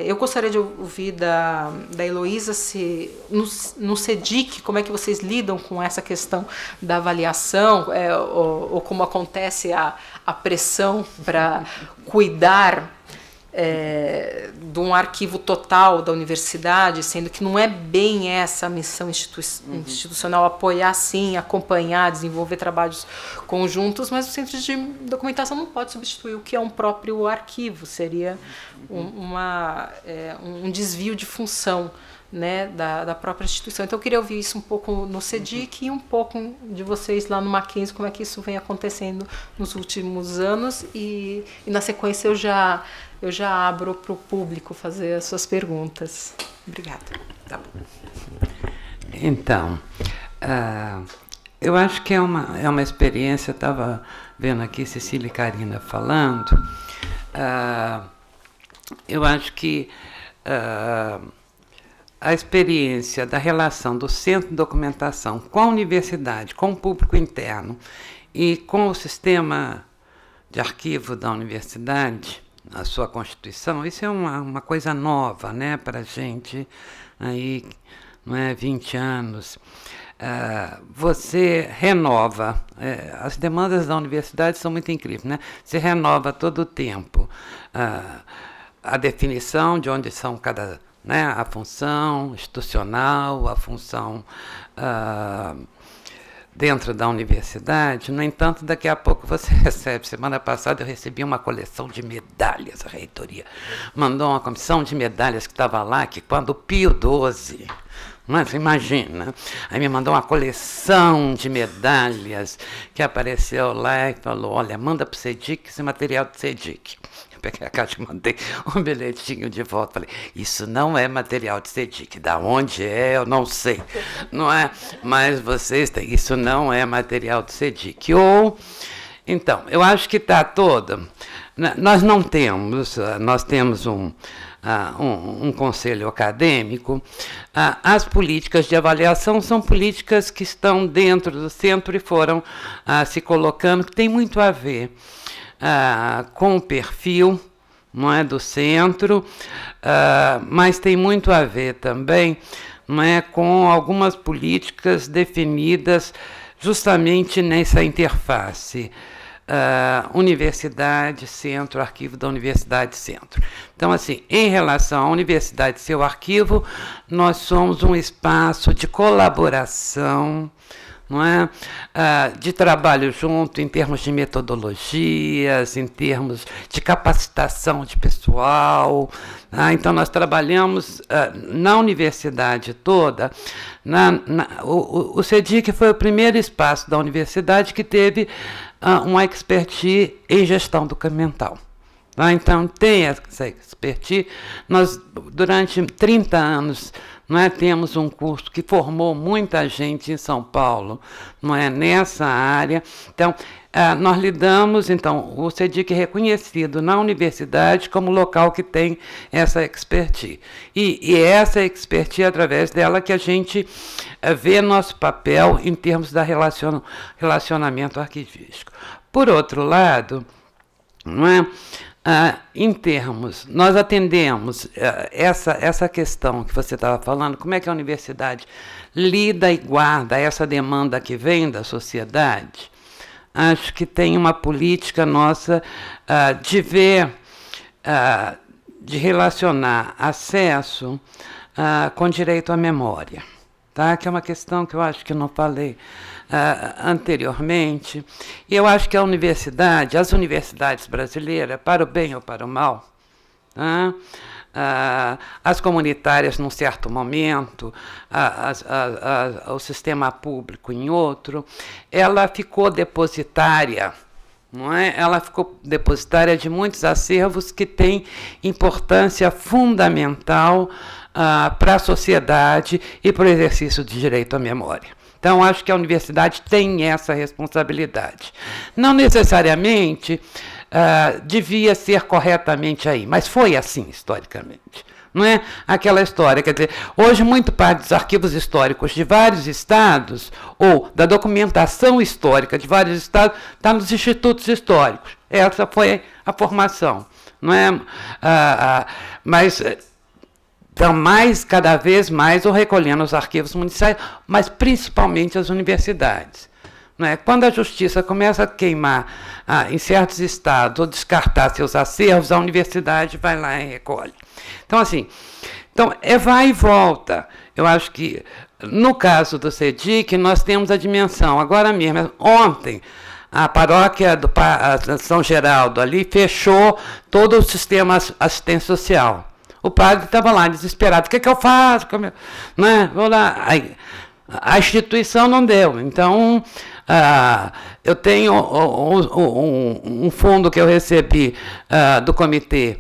A: Eu gostaria de ouvir da Heloísa se no CEDIC, como é que vocês lidam com essa questão da avaliação, ou como acontece a pressão para cuidar de um arquivo total da universidade, sendo que não é bem essa a missão institucional, apoiar sim, acompanhar, desenvolver trabalhos conjuntos, mas o centro de documentação não pode substituir o que é um próprio arquivo, seria um desvio de função, né, da própria instituição. Então eu queria ouvir isso um pouco no CEDIC e um pouco de vocês lá no Mackenzie, como é que isso vem acontecendo nos últimos anos, e na sequência eu já abro para o público fazer as suas perguntas. Obrigada.
B: Tá bom. Então, eu acho que é uma experiência, eu estava vendo aqui Cecília e Karina falando, eu acho que a experiência da relação do Centro de Documentação com a universidade, com o público interno e com o sistema de arquivo da universidade, a sua Constituição, isso é uma coisa nova, né, para a gente, aí, não é, 20 anos. Você renova, as demandas da universidade são muito incríveis, né? Você renova todo o tempo a definição de onde são cada, né, a função institucional, a função dentro da universidade. No entanto, daqui a pouco você recebe. Semana passada eu recebi uma coleção de medalhas, a reitoria mandou uma comissão de medalhas que estava lá, que quando o Pio XII, não é? Você imagina, aí me mandou uma coleção de medalhas que apareceu lá e falou, olha, manda para o CEDIC esse material do CEDIC. Eu peguei a caixa e mandei um bilhetinho de volta. Falei, isso não é material de CEDIC. Da onde é, eu não sei. Não é? Mas vocês têm. Isso não é material de CEDIC. Então, eu acho que está todo. Nós não temos. Nós temos um conselho acadêmico, as políticas de avaliação são políticas que estão dentro do centro e foram se colocando, que tem muito a ver com o perfil, não é, do centro, mas tem muito a ver também, não é, com algumas políticas definidas justamente nessa interface. Universidade, centro, arquivo da Universidade, centro. Então, assim, em relação à universidade e seu arquivo, nós somos um espaço de colaboração, não é? De trabalho junto em termos de metodologias, em termos de capacitação de pessoal. Então, nós trabalhamos na universidade toda. O CEDIC foi o primeiro espaço da universidade que teve uma expertise em gestão documental. Então, tem essa expertise. Nós, durante 30 anos, não é, temos um curso que formou muita gente em São Paulo, não é, nessa área. Então, nós lidamos, então, o CEDIC é reconhecido na universidade como local que tem essa expertise. E essa expertise, através dela, que a gente vê nosso papel em termos da relacionamento arquivístico. Por outro lado, não é, em termos, nós atendemos essa questão que você estava falando, como é que a universidade lida e guarda essa demanda que vem da sociedade. Acho que tem uma política nossa de ver, de relacionar acesso com direito à memória, tá? Que é uma questão que eu acho que eu não falei anteriormente. E eu acho que as universidades brasileiras, para o bem ou para o mal, tá? As comunitárias num certo momento, o sistema público em outro, ela ficou depositária, não é? Ela ficou depositária de muitos acervos que têm importância fundamental para a sociedade e para o exercício de direito à memória. Então, acho que a universidade tem essa responsabilidade. Não necessariamente devia ser corretamente aí, mas foi assim historicamente. Não é aquela história, quer dizer, hoje muito parte dos arquivos históricos de vários estados, ou da documentação histórica de vários estados, está nos institutos históricos. Essa foi a formação. Não é? Mas estão cada vez mais recolhendo os arquivos municipais, mas principalmente as universidades. Não é? Quando a justiça começa a queimar em certos estados ou descartar seus acervos, a universidade vai lá e recolhe. Então, assim, vai e volta. Eu acho que, no caso do CEDIC, nós temos a dimensão. Agora mesmo, ontem, a paróquia do São Geraldo ali fechou todo o sistema assistência social. O padre estava lá desesperado. O que eu faço? Não é? Vou lá. A instituição não deu. Então, eu tenho um fundo que eu recebi do Comitê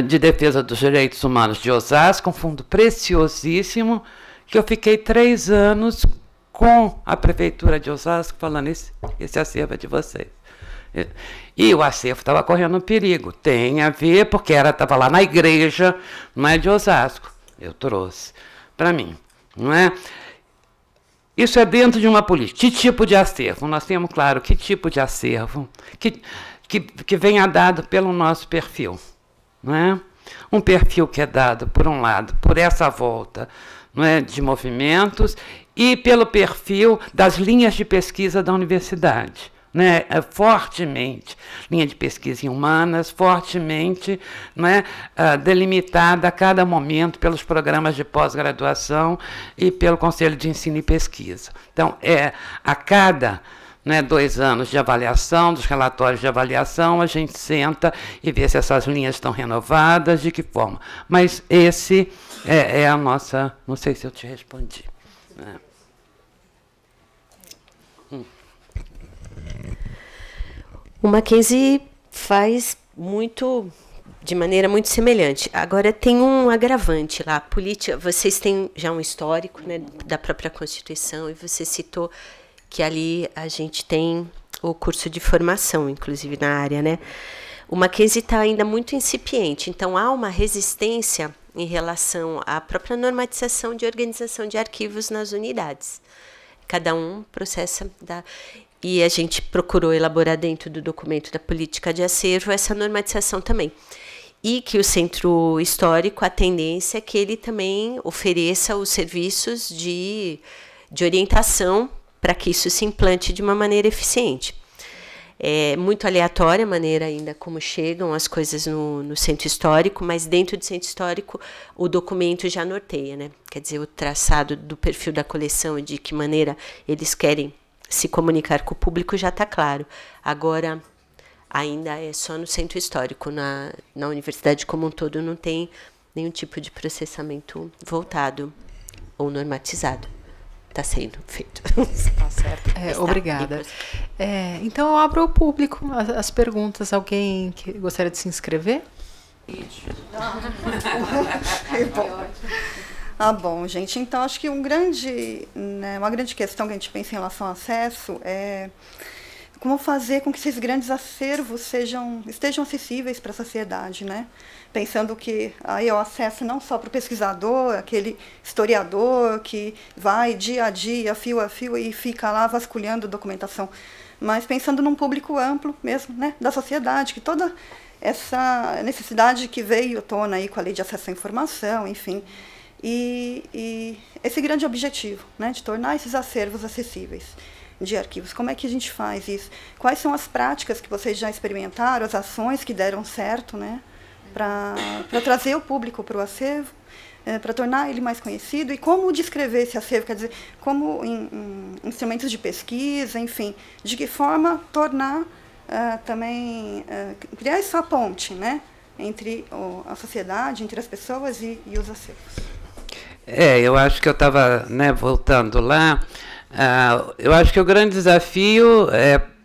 B: de Defesa dos Direitos Humanos de Osasco, um fundo preciosíssimo, que eu fiquei 3 anos com a Prefeitura de Osasco falando, esse acervo é de vocês. E o acervo estava correndo perigo. Tem a ver, porque estava lá na igreja, não é de Osasco. Eu trouxe para mim. Não é? Isso é dentro de uma política. Que tipo de acervo? Nós temos, claro, que tipo de acervo que venha dado pelo nosso perfil. Não é? Um perfil que é dado, por um lado, por essa volta, não é, de movimentos, e pelo perfil das linhas de pesquisa da universidade. Né, fortemente, linha de pesquisa em humanas, fortemente, né, delimitada a cada momento pelos programas de pós-graduação e pelo Conselho de Ensino e Pesquisa. Então, a cada 2 anos de avaliação, dos relatórios de avaliação, a gente senta e vê se essas linhas estão renovadas, de que forma. Mas esse é a nossa... Não sei se eu te respondi. Né?
E: O Mackenzie faz de maneira muito semelhante. Agora, tem um agravante lá. Vocês têm já um histórico, né, da própria Constituição, e você citou que ali a gente tem o curso de formação, inclusive na área, né? o Mackenzie está ainda muito incipiente, então há uma resistência em relação à própria normatização de organização de arquivos nas unidades. Cada um processa e a gente procurou elaborar dentro do documento da política de acervo essa normatização também. E que o centro histórico, a tendência é que ele também ofereça os serviços de orientação para que isso se implante de uma maneira eficiente. É muito aleatória a maneira ainda como chegam as coisas no centro histórico, mas dentro do centro histórico o documento já norteia, né? Quer dizer, o traçado do perfil da coleção e de que maneira eles querem se comunicar com o público já está claro. Agora, ainda é só no centro histórico, na universidade como um todo não tem nenhum tipo de processamento voltado ou normatizado. Está sendo feito.
A: Tá certo. Obrigada. Então eu abro ao público as perguntas. Alguém que gostaria de se inscrever?
F: Bom, gente, então acho que uma grande questão que a gente pensa em relação ao acesso é como fazer com que esses grandes acervos estejam acessíveis para a sociedade, né? Pensando que aí é o acesso não só para o pesquisador, aquele historiador que vai dia a dia, fio a fio, e fica lá vasculhando documentação, mas pensando num público amplo mesmo, né, da sociedade, que toda essa necessidade que veio à tona aí com a Lei de Acesso à Informação, enfim, e esse grande objetivo, né, de tornar esses acervos acessíveis de arquivos. Como é que a gente faz isso? Quais são as práticas que vocês já experimentaram, as ações que deram certo, né, para trazer o público para o acervo, para tornar ele mais conhecido, e como descrever esse acervo, quer dizer, como em instrumentos de pesquisa, enfim, de que forma tornar também, criar essa ponte, né, entre a sociedade, entre as pessoas e os acervos.
B: Eu acho que eu estava, né, voltando lá, eu acho que o grande desafio,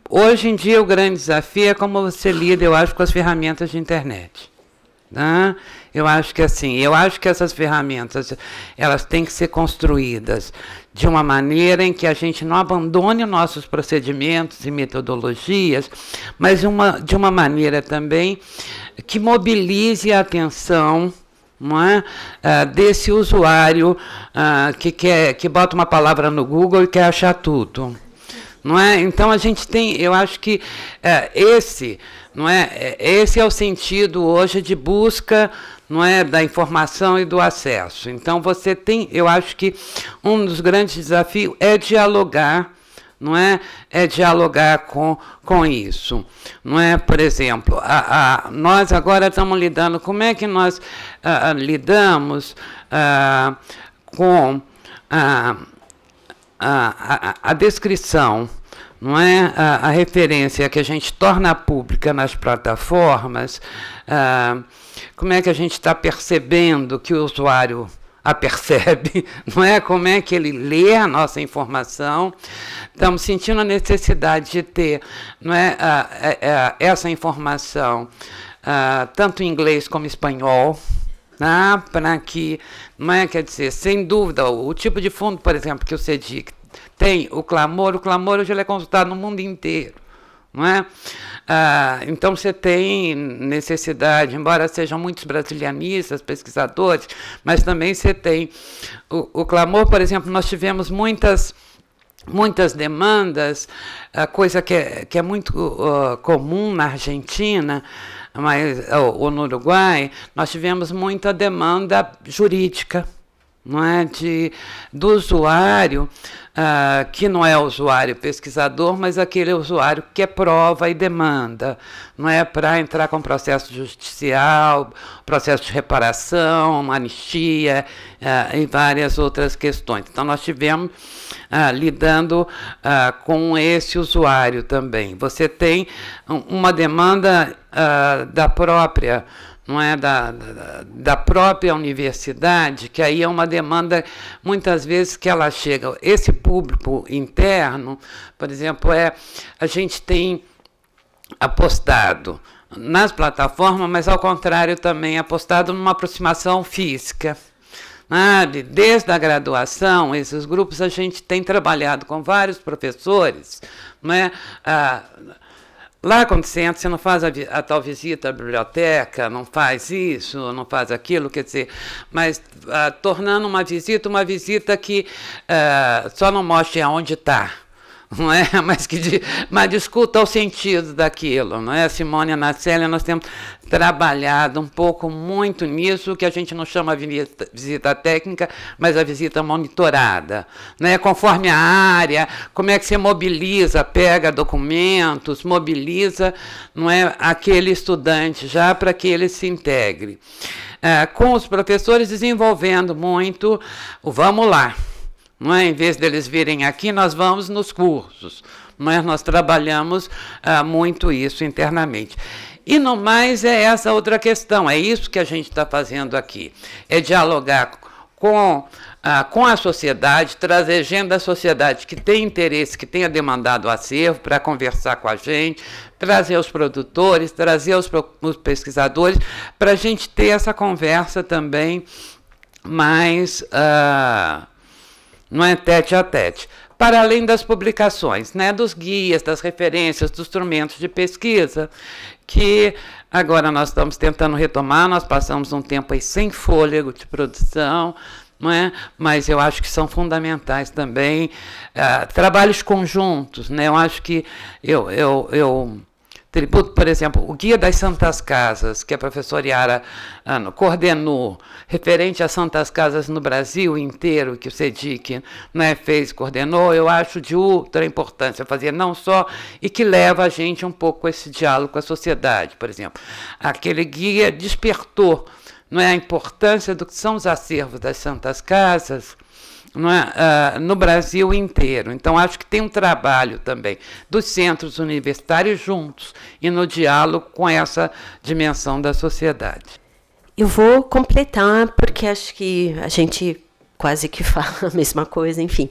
B: hoje em dia o grande desafio é como você lida, eu acho, com as ferramentas de internet. Né? Eu acho que essas ferramentas elas têm que ser construídas de uma maneira em que a gente não abandone nossos procedimentos e metodologias, mas de uma maneira também que mobilize a atenção, não é? Desse usuário que bota uma palavra no Google e quer achar tudo. Não é? Então a gente tem, eu acho que esse é o sentido hoje de busca, não é, da informação e do acesso. Então você tem, eu acho que um dos grandes desafios é dialogar, não é? É dialogar com isso, não é? Por exemplo, nós agora estamos lidando, como é que nós lidamos com a descrição, não é? A referência que a gente torna pública nas plataformas, como é que a gente está percebendo que o usuário a percebe, não é? Como é que ele lê a nossa informação? Estamos sentindo a necessidade de ter, não é, essa informação tanto em inglês como em espanhol, para que, não é, quer dizer, sem dúvida, o tipo de fundo, por exemplo, que o CEDIC tem, o clamor hoje ele é consultado no mundo inteiro, não é? Então você tem necessidade, embora sejam muitos brasilianistas, pesquisadores, mas também você tem o clamor, por exemplo, nós tivemos muitas demandas, coisa que é muito comum na Argentina, ou no Uruguai, nós tivemos muita demanda jurídica, não é, do usuário, que não é usuário pesquisador, mas aquele usuário que é prova e demanda, não é, para entrar com processo judicial, processo de reparação, anistia e várias outras questões. Então, nós tivemos lidando com esse usuário também. Você tem uma demanda da própria, não é, da própria universidade, que aí é uma demanda, muitas vezes, que ela chega. Esse público interno, por exemplo, a gente tem apostado nas plataformas, mas, ao contrário, também apostado numa aproximação física. Desde a graduação, esses grupos, a gente tem trabalhado com vários professores, não é, Lá, quando você entra, você não faz a tal visita à biblioteca, não faz isso, não faz aquilo, quer dizer, mas tornando uma visita que só não mostre aonde está, não é? Mas discuta o sentido daquilo, não é? Simone e Ana Célia, nós temos trabalhado um pouco muito nisso, que a gente não chama visita técnica, mas a visita monitorada, né? Conforme a área, como é que você mobiliza, pega documentos, mobiliza, não é, aquele estudante já para que ele se integre. Com os professores desenvolvendo muito o vamos lá. Não é? Em vez deles virem aqui, nós vamos nos cursos. Não é? Nós trabalhamos muito isso internamente. E, no mais, é essa outra questão. É isso que a gente está fazendo aqui. É dialogar com a sociedade, trazer gente da sociedade que tem interesse, que tenha demandado o acervo para conversar com a gente, trazer os produtores, trazer os pesquisadores, para a gente ter essa conversa também mais... não é tete a tete, para além das publicações, né, dos guias, das referências, dos instrumentos de pesquisa, que agora nós estamos tentando retomar, nós passamos um tempo aí sem fôlego de produção, não é? Mas eu acho que são fundamentais também, trabalhos conjuntos, né? Eu acho que eu tributo, por exemplo, o Guia das Santas Casas, que a professora Yara coordenou, referente às Santas Casas no Brasil inteiro, que o CEDIC, né, coordenou, eu acho de ultra importância fazer não só, e que leva a gente um pouco a esse diálogo com a sociedade, por exemplo. Aquele guia despertou, não é, a importância do que são os acervos das Santas Casas, não é? No Brasil inteiro. Então, acho que tem um trabalho também dos centros universitários juntos e no diálogo com essa dimensão da sociedade.
E: Eu vou completar, porque acho que a gente quase que fala a mesma coisa, enfim.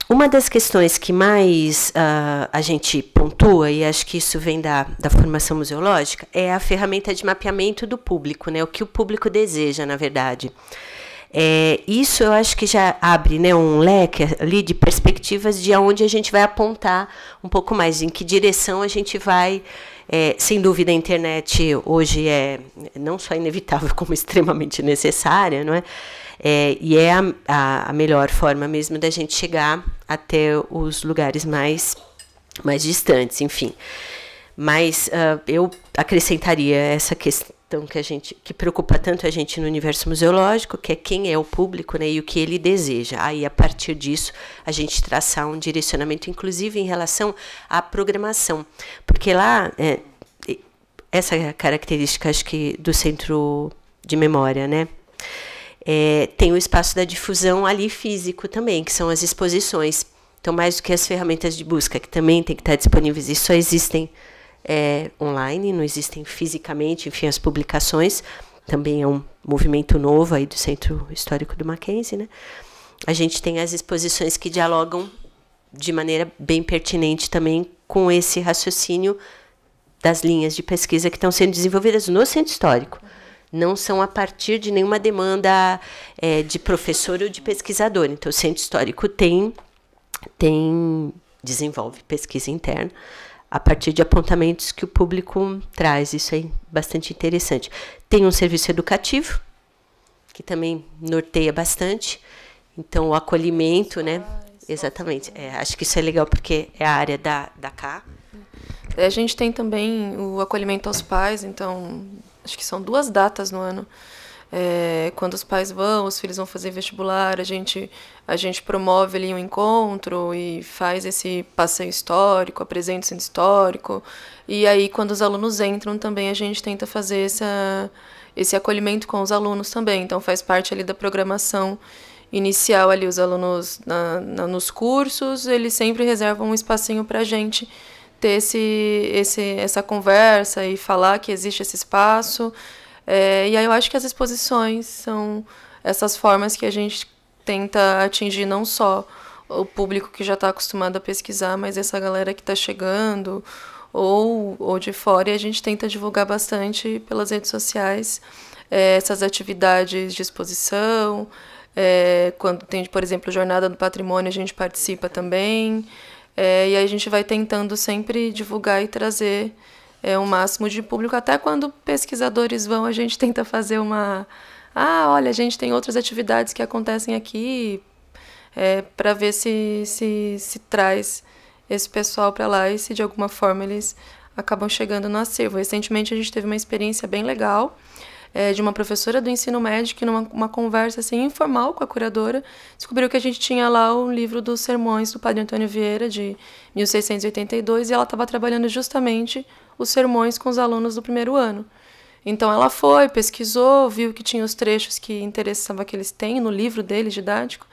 E: Uma das questões que mais a gente pontua, e acho que isso vem da formação museológica, é a ferramenta de mapeamento do público, né? O que o público deseja, na verdade. Isso eu acho que já abre, né, um leque ali de perspectivas de onde a gente vai apontar um pouco mais, em que direção a gente vai. Sem dúvida, a internet hoje é não só inevitável, como extremamente necessária, não é? E é a melhor forma mesmo da gente chegar até os lugares mais distantes, enfim. Mas eu acrescentaria essa questão que preocupa tanto a gente no universo museológico, que é quem é o público, né, e o que ele deseja. Aí, a partir disso, a gente traçar um direcionamento, inclusive em relação à programação. Porque lá, essa é a característica, acho que, do Centro de Memória, né? Tem o espaço da difusão ali físico também, que são as exposições. Então, mais do que as ferramentas de busca, que também tem que estar disponíveis, e só existem online, não existem fisicamente, enfim, as publicações, também é um movimento novo aí do Centro Histórico do Mackenzie, né? A gente tem as exposições que dialogam de maneira bem pertinente também com esse raciocínio das linhas de pesquisa que estão sendo desenvolvidas no Centro Histórico. Não são a partir de nenhuma demanda de professor ou de pesquisador. Então, o Centro Histórico desenvolve pesquisa interna a partir de apontamentos que o público traz. Isso é bastante interessante. Tem um serviço educativo, que também norteia bastante. Então, o acolhimento, né? Exatamente. Acho que isso é legal, porque é a área da CA.
D: A gente tem também o acolhimento aos pais, então, acho que são 2 datas no ano. Quando os pais vão, os filhos vão fazer vestibular, a gente promove ali um encontro e faz esse passeio histórico, apresenta o centro histórico. E aí, quando os alunos entram também, a gente tenta fazer esse acolhimento com os alunos também. Então, faz parte ali da programação inicial ali. Os alunos nos cursos, eles sempre reservam um espacinho para a gente ter essa conversa e falar que existe esse espaço. E aí eu acho que as exposições são essas formas que a gente tenta atingir não só o público que já está acostumado a pesquisar, mas essa galera que está chegando ou de fora, e a gente tenta divulgar bastante pelas redes sociais essas atividades de exposição. Quando tem, por exemplo, Jornada do Patrimônio, a gente participa também. E aí a gente vai tentando sempre divulgar e trazer o máximo de público. Até quando pesquisadores vão, a gente tenta fazer olha, a gente tem outras atividades que acontecem aqui, para ver se traz esse pessoal para lá e se de alguma forma eles acabam chegando no acervo. Recentemente a gente teve uma experiência bem legal de uma professora do ensino médio que, numa conversa assim, informal com a curadora, descobriu que a gente tinha lá o livro dos sermões do Padre Antônio Vieira, de 1682, e ela estava trabalhando justamente os sermões com os alunos do primeiro ano. Então ela foi, pesquisou, viu que tinha os trechos que interessavam que eles têm no livro deles, didático.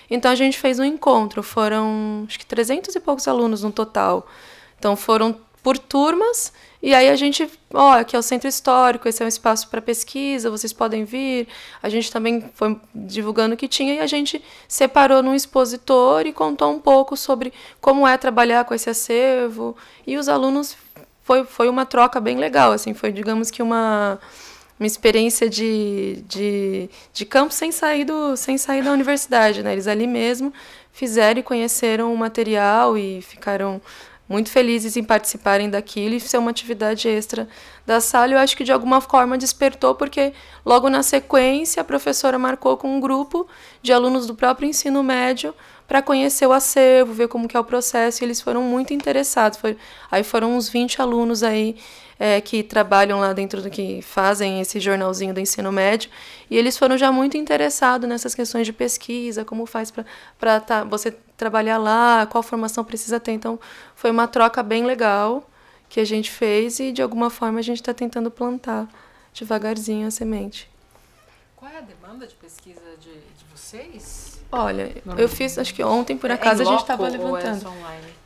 D: Então a gente fez um encontro, foram acho que 300 e poucos alunos no total. Então foram por turmas, e aí a gente, aqui é o centro histórico, esse é um espaço para pesquisa, vocês podem vir. A gente também foi divulgando o que tinha, e a gente separou num expositor e contou um pouco sobre como é trabalhar com esse acervo. E os alunos, foi uma troca bem legal, assim, foi, digamos que uma experiência de campo sem sair da universidade, né? Eles ali mesmo fizeram e conheceram o material e ficaram muito felizes em participarem daquilo e ser uma atividade extra da sala. Eu acho que de alguma forma despertou, porque logo na sequência a professora marcou com um grupo de alunos do próprio ensino médio para conhecer o acervo, ver como que é o processo, e eles foram muito interessados. Aí foram uns 20 alunos aí que trabalham lá dentro que fazem esse jornalzinho do ensino médio, e eles foram já muito interessados nessas questões de pesquisa, como faz para você trabalhar lá, qual formação precisa ter. Então, foi uma troca bem legal que a gente fez, e de alguma forma a gente está tentando plantar devagarzinho a semente.
A: Qual é a demanda de pesquisa de vocês?
D: Olha, eu fiz, acho que ontem, por acaso, a gente estava levantando.
A: Ou é online?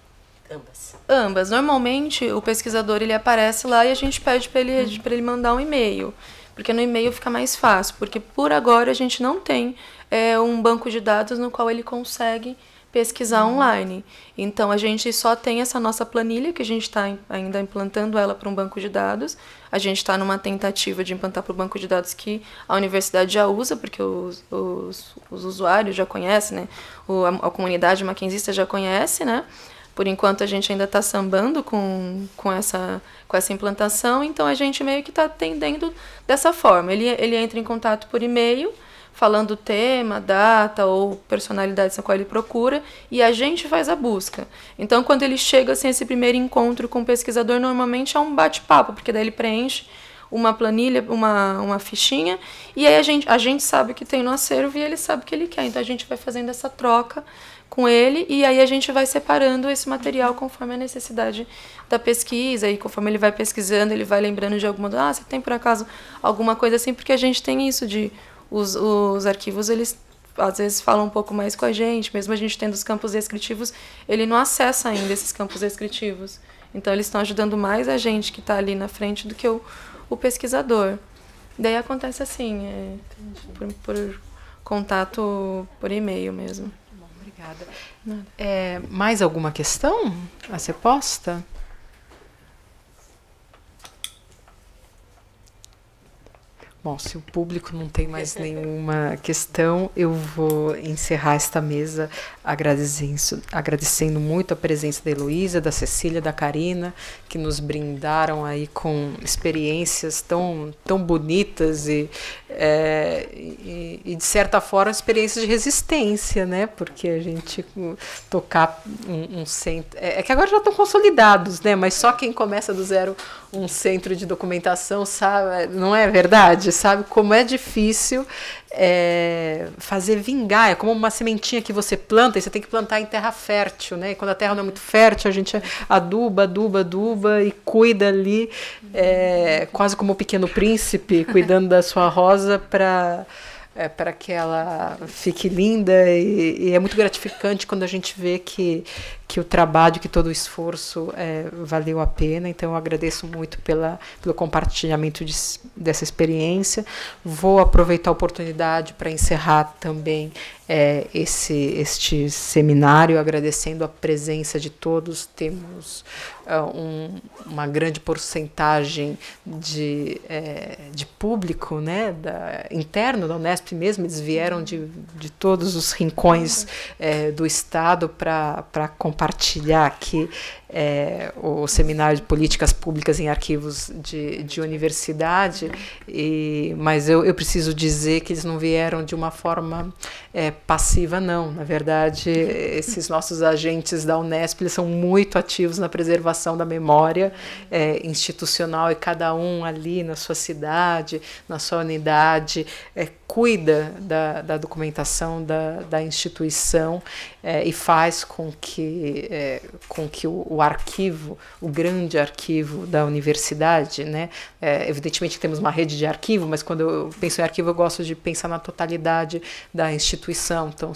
D: Ambas. Normalmente, o pesquisador ele aparece lá e a gente pede para ele mandar um e-mail, porque no e-mail fica mais fácil, porque por agora a gente não tem um banco de dados no qual ele consegue pesquisar online. Então, a gente só tem essa nossa planilha, que a gente está ainda implantando ela para um banco de dados. A gente está numa tentativa de implantar para o banco de dados que a universidade já usa, porque os usuários já conhecem, né? A comunidade mackenzista já conhece, né? Por enquanto, a gente ainda está sambando com essa implantação, então a gente meio que está atendendo dessa forma. Ele entra em contato por e-mail, falando o tema, data ou personalidade a qual ele procura, e a gente faz a busca. Então, quando ele chega assim, esse primeiro encontro com o pesquisador, normalmente é um bate-papo, porque daí ele preenche uma planilha, uma fichinha, e aí a gente sabe o que tem no acervo e ele sabe o que ele quer. Então, a gente vai fazendo essa troca com ele, e aí a gente vai separando esse material conforme a necessidade da pesquisa, e conforme ele vai pesquisando, ele vai lembrando de alguma... você tem por acaso alguma coisa assim? Porque a gente tem isso de... Os arquivos, eles às vezes falam um pouco mais com a gente, mesmo a gente tendo os campos descritivos, ele não acessa ainda esses campos descritivos. Então, eles estão ajudando mais a gente que está ali na frente do que o pesquisador. Daí acontece assim, por contato por e-mail mesmo.
A: Bom, obrigada. Mais alguma questão a ser posta? Bom, se o público não tem mais nenhuma questão, eu vou encerrar esta mesa agradecendo muito a presença da Heloísa, da Cecília, da Karina, que nos brindaram aí com experiências tão bonitas e de certa forma, experiências de resistência, né? Porque a gente tocar um centro... que agora já estão consolidados, né? Mas só quem começa do zero um centro de documentação sabe, não é verdade? Sabe como é difícil fazer vingar. É como uma sementinha que você planta, e você tem que plantar em terra fértil, né? E quando a terra não é muito fértil, a gente aduba e cuida ali, quase como o Pequeno Príncipe, cuidando da sua rosa para que ela fique linda, e é muito gratificante quando a gente vê que o trabalho, que todo o esforço valeu a pena. Então, eu agradeço muito pelo compartilhamento dessa experiência. Vou aproveitar a oportunidade para encerrar também este seminário, agradecendo a presença de todos. Temos uma grande porcentagem de público, né, interno da Unesp mesmo. Eles vieram de todos os rincões do estado para compartilhar compartilhar aqui o Seminário de Políticas Públicas em Arquivos de Universidade, mas eu preciso dizer que eles não vieram de uma forma passiva, não. Na verdade, esses nossos agentes da Unesp, eles são muito ativos na preservação da memória institucional, e cada um ali na sua cidade, na sua unidade, cuida da documentação da instituição, e faz com que o arquivo, o grande arquivo da universidade, né? Evidentemente que temos uma rede de arquivo, mas quando eu penso em arquivo eu gosto de pensar na totalidade da instituição. Então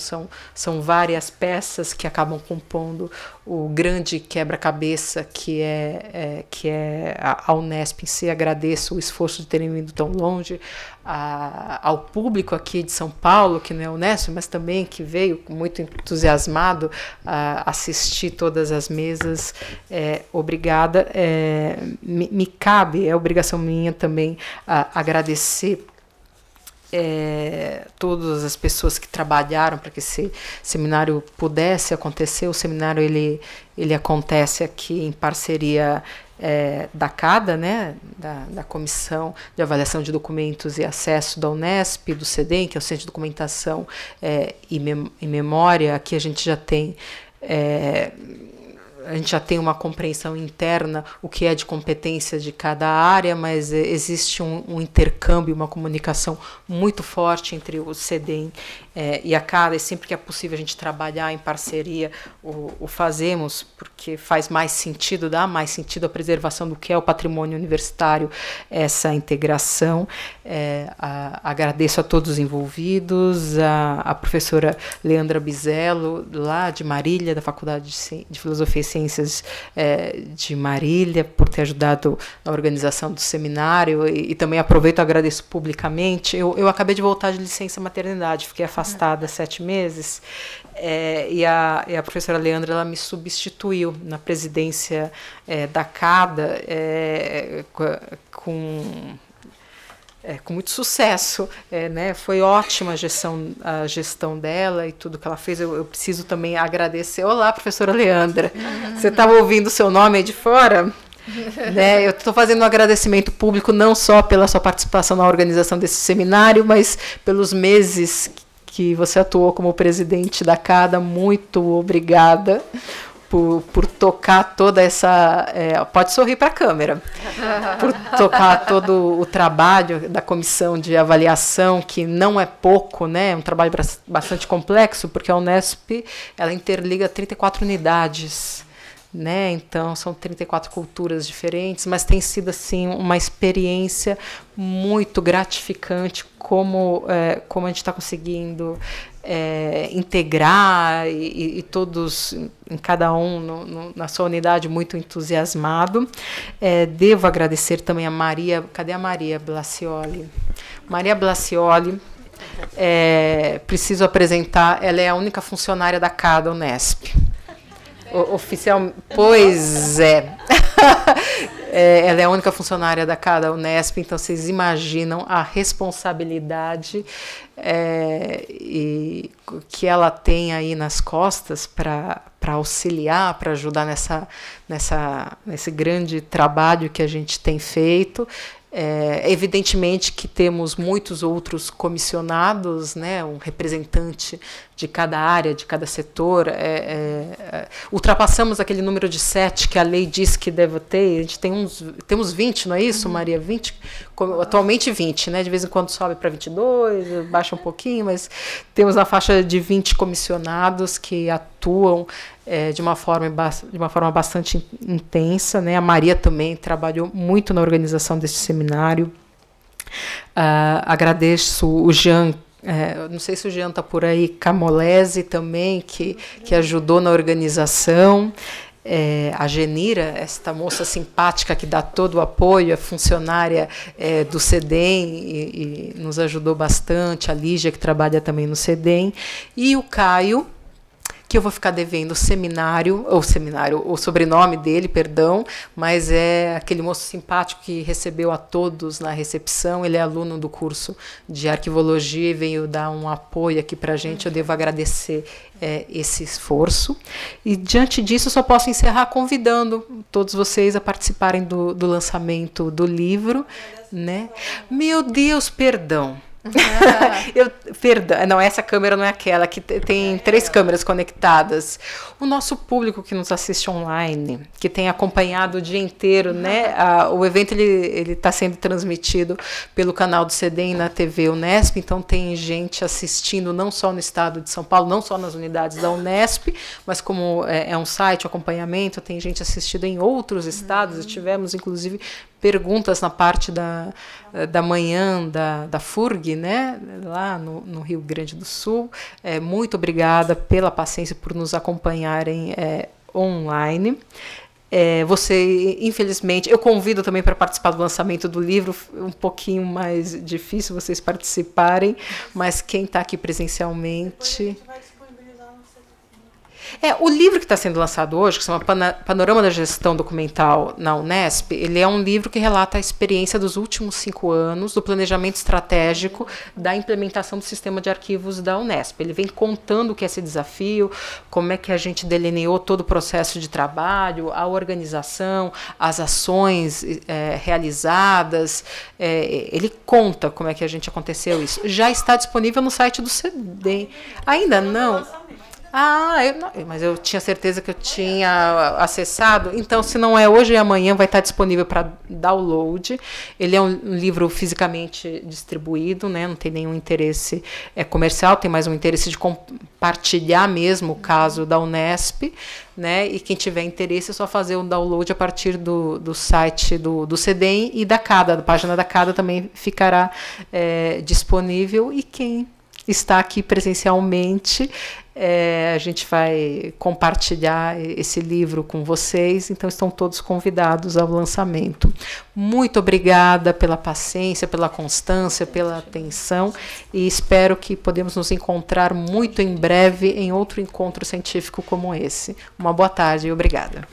A: são várias peças que acabam compondo o grande quebra-cabeça que é a Unesp em si. Agradeço o esforço de terem vindo tão longe, ao público aqui de São Paulo, que não é Unesp, mas também que veio muito entusiasmado a assistir todas as mesas. Obrigada. Me cabe, é obrigação minha também agradecer todas as pessoas que trabalharam para que esse seminário pudesse acontecer. O seminário ele acontece aqui em parceria da CADA, né, da Comissão de Avaliação de Documentos e Acesso da Unesp, do CEDEM, que é o Centro de Documentação e Memória. Aqui a gente já tem uma compreensão interna, o que é de competência de cada área, mas existe um intercâmbio, uma comunicação muito forte entre o CEDEM e a CADA, e sempre que é possível a gente trabalhar em parceria, o fazemos, porque faz mais sentido, dá mais sentido à preservação do que é o patrimônio universitário, essa integração. Agradeço a todos os envolvidos, a professora Leandra Bisello, lá de Marília, da Faculdade de Filosofia e Ciências de Marília, por ter ajudado na organização do seminário, e também aproveito e agradeço publicamente. Eu acabei de voltar de licença maternidade, fiquei afastada 7 meses, e a professora Leandra, ela me substituiu na presidência da CADA, com muito sucesso, né? Foi ótima a gestão dela e tudo que ela fez. Eu preciso também agradecer. Olá, professora Leandra, você estava ouvindo o seu nome aí de fora? Né? Eu estou fazendo um agradecimento público não só pela sua participação na organização desse seminário, mas pelos meses que você atuou como presidente da CADA. Muito obrigada por tocar toda essa... pode sorrir para a câmera. Por tocar todo o trabalho da comissão de avaliação, que não é pouco, né? É um trabalho bastante complexo, porque a Unesp ela interliga 34 unidades. Né? Então, são 34 culturas diferentes, mas tem sido assim, uma experiência muito gratificante, como a gente está conseguindo integrar, e todos, em cada um, na sua unidade, muito entusiasmado. Devo agradecer também a Maria. Cadê a Maria Blacioli? Maria Blacioli, preciso apresentar, ela é a única funcionária da CADA Unesp. Oficial, pois é. Ela é a única funcionária da CADA Unesp, então vocês imaginam a responsabilidade que ela tem aí nas costas para auxiliar, para ajudar nesse grande trabalho que a gente tem feito. Evidentemente que temos muitos outros comissionados, né, um representante de cada área, de cada setor. Ultrapassamos aquele número de 7 que a lei diz que deve ter. A gente temos 20, não é isso, Maria? 20, atualmente 20, né? De vez em quando sobe para 22, baixa um pouquinho, mas temos na faixa de 20 comissionados que atuam de uma forma bastante intensa, né? A Maria também trabalhou muito na organização desse seminário. Agradeço o Jean, não sei se o Jean está por aí, Camolese também, que ajudou na organização. A Genira, esta moça simpática que dá todo o apoio, é funcionária do CEDEM e nos ajudou bastante. A Lígia, que trabalha também no CEDEM. E o Caio, que eu vou ficar devendo o sobrenome dele, perdão, mas é aquele moço simpático que recebeu a todos na recepção. Ele é aluno do curso de arquivologia e veio dar um apoio aqui para a gente. Eu devo agradecer esse esforço. E, diante disso, eu só posso encerrar convidando todos vocês a participarem do lançamento do livro, né? Meu Deus, perdão. Perdão, não, essa câmera não é aquela, que tem 3 câmeras conectadas. O nosso público que nos assiste online, que tem acompanhado o dia inteiro, né? O evento ele está sendo transmitido pelo canal do CEDEM na TV Unesp, então tem gente assistindo não só no estado de São Paulo, não só nas unidades da Unesp, mas como é um site, acompanhamento, tem gente assistindo em outros estados. Tivemos, inclusive, perguntas na parte da manhã da FURG, né, lá no Rio Grande do Sul. Muito obrigada pela paciência, por nos acompanharem online. Você, infelizmente, eu convido também para participar do lançamento do livro, um pouquinho mais difícil vocês participarem, mas quem está aqui presencialmente... O livro que está sendo lançado hoje, que se chama Panorama da Gestão Documental na Unesp, ele é um livro que relata a experiência dos últimos 5 anos do planejamento estratégico da implementação do sistema de arquivos da Unesp. Ele vem contando o que é esse desafio, como é que a gente delineou todo o processo de trabalho, a organização, as ações realizadas. Ele conta como é que a gente aconteceu isso. Já está disponível no site do CEDEM. Ainda não? Mas eu tinha certeza que eu tinha acessado. Então, se não é hoje e amanhã, vai estar disponível para download. Ele é um livro fisicamente distribuído, né? Não tem nenhum interesse comercial, tem mais um interesse de compartilhar mesmo o caso da Unesp, né? E quem tiver interesse é só fazer o download a partir do site do CEDEM e da CADA, da página da CADA também ficará disponível. E quem está aqui presencialmente, a gente vai compartilhar esse livro com vocês, então estão todos convidados ao lançamento. Muito obrigada pela paciência, pela constância, pela atenção, e espero que podemos nos encontrar muito em breve em outro encontro científico como esse. Uma boa tarde e obrigada.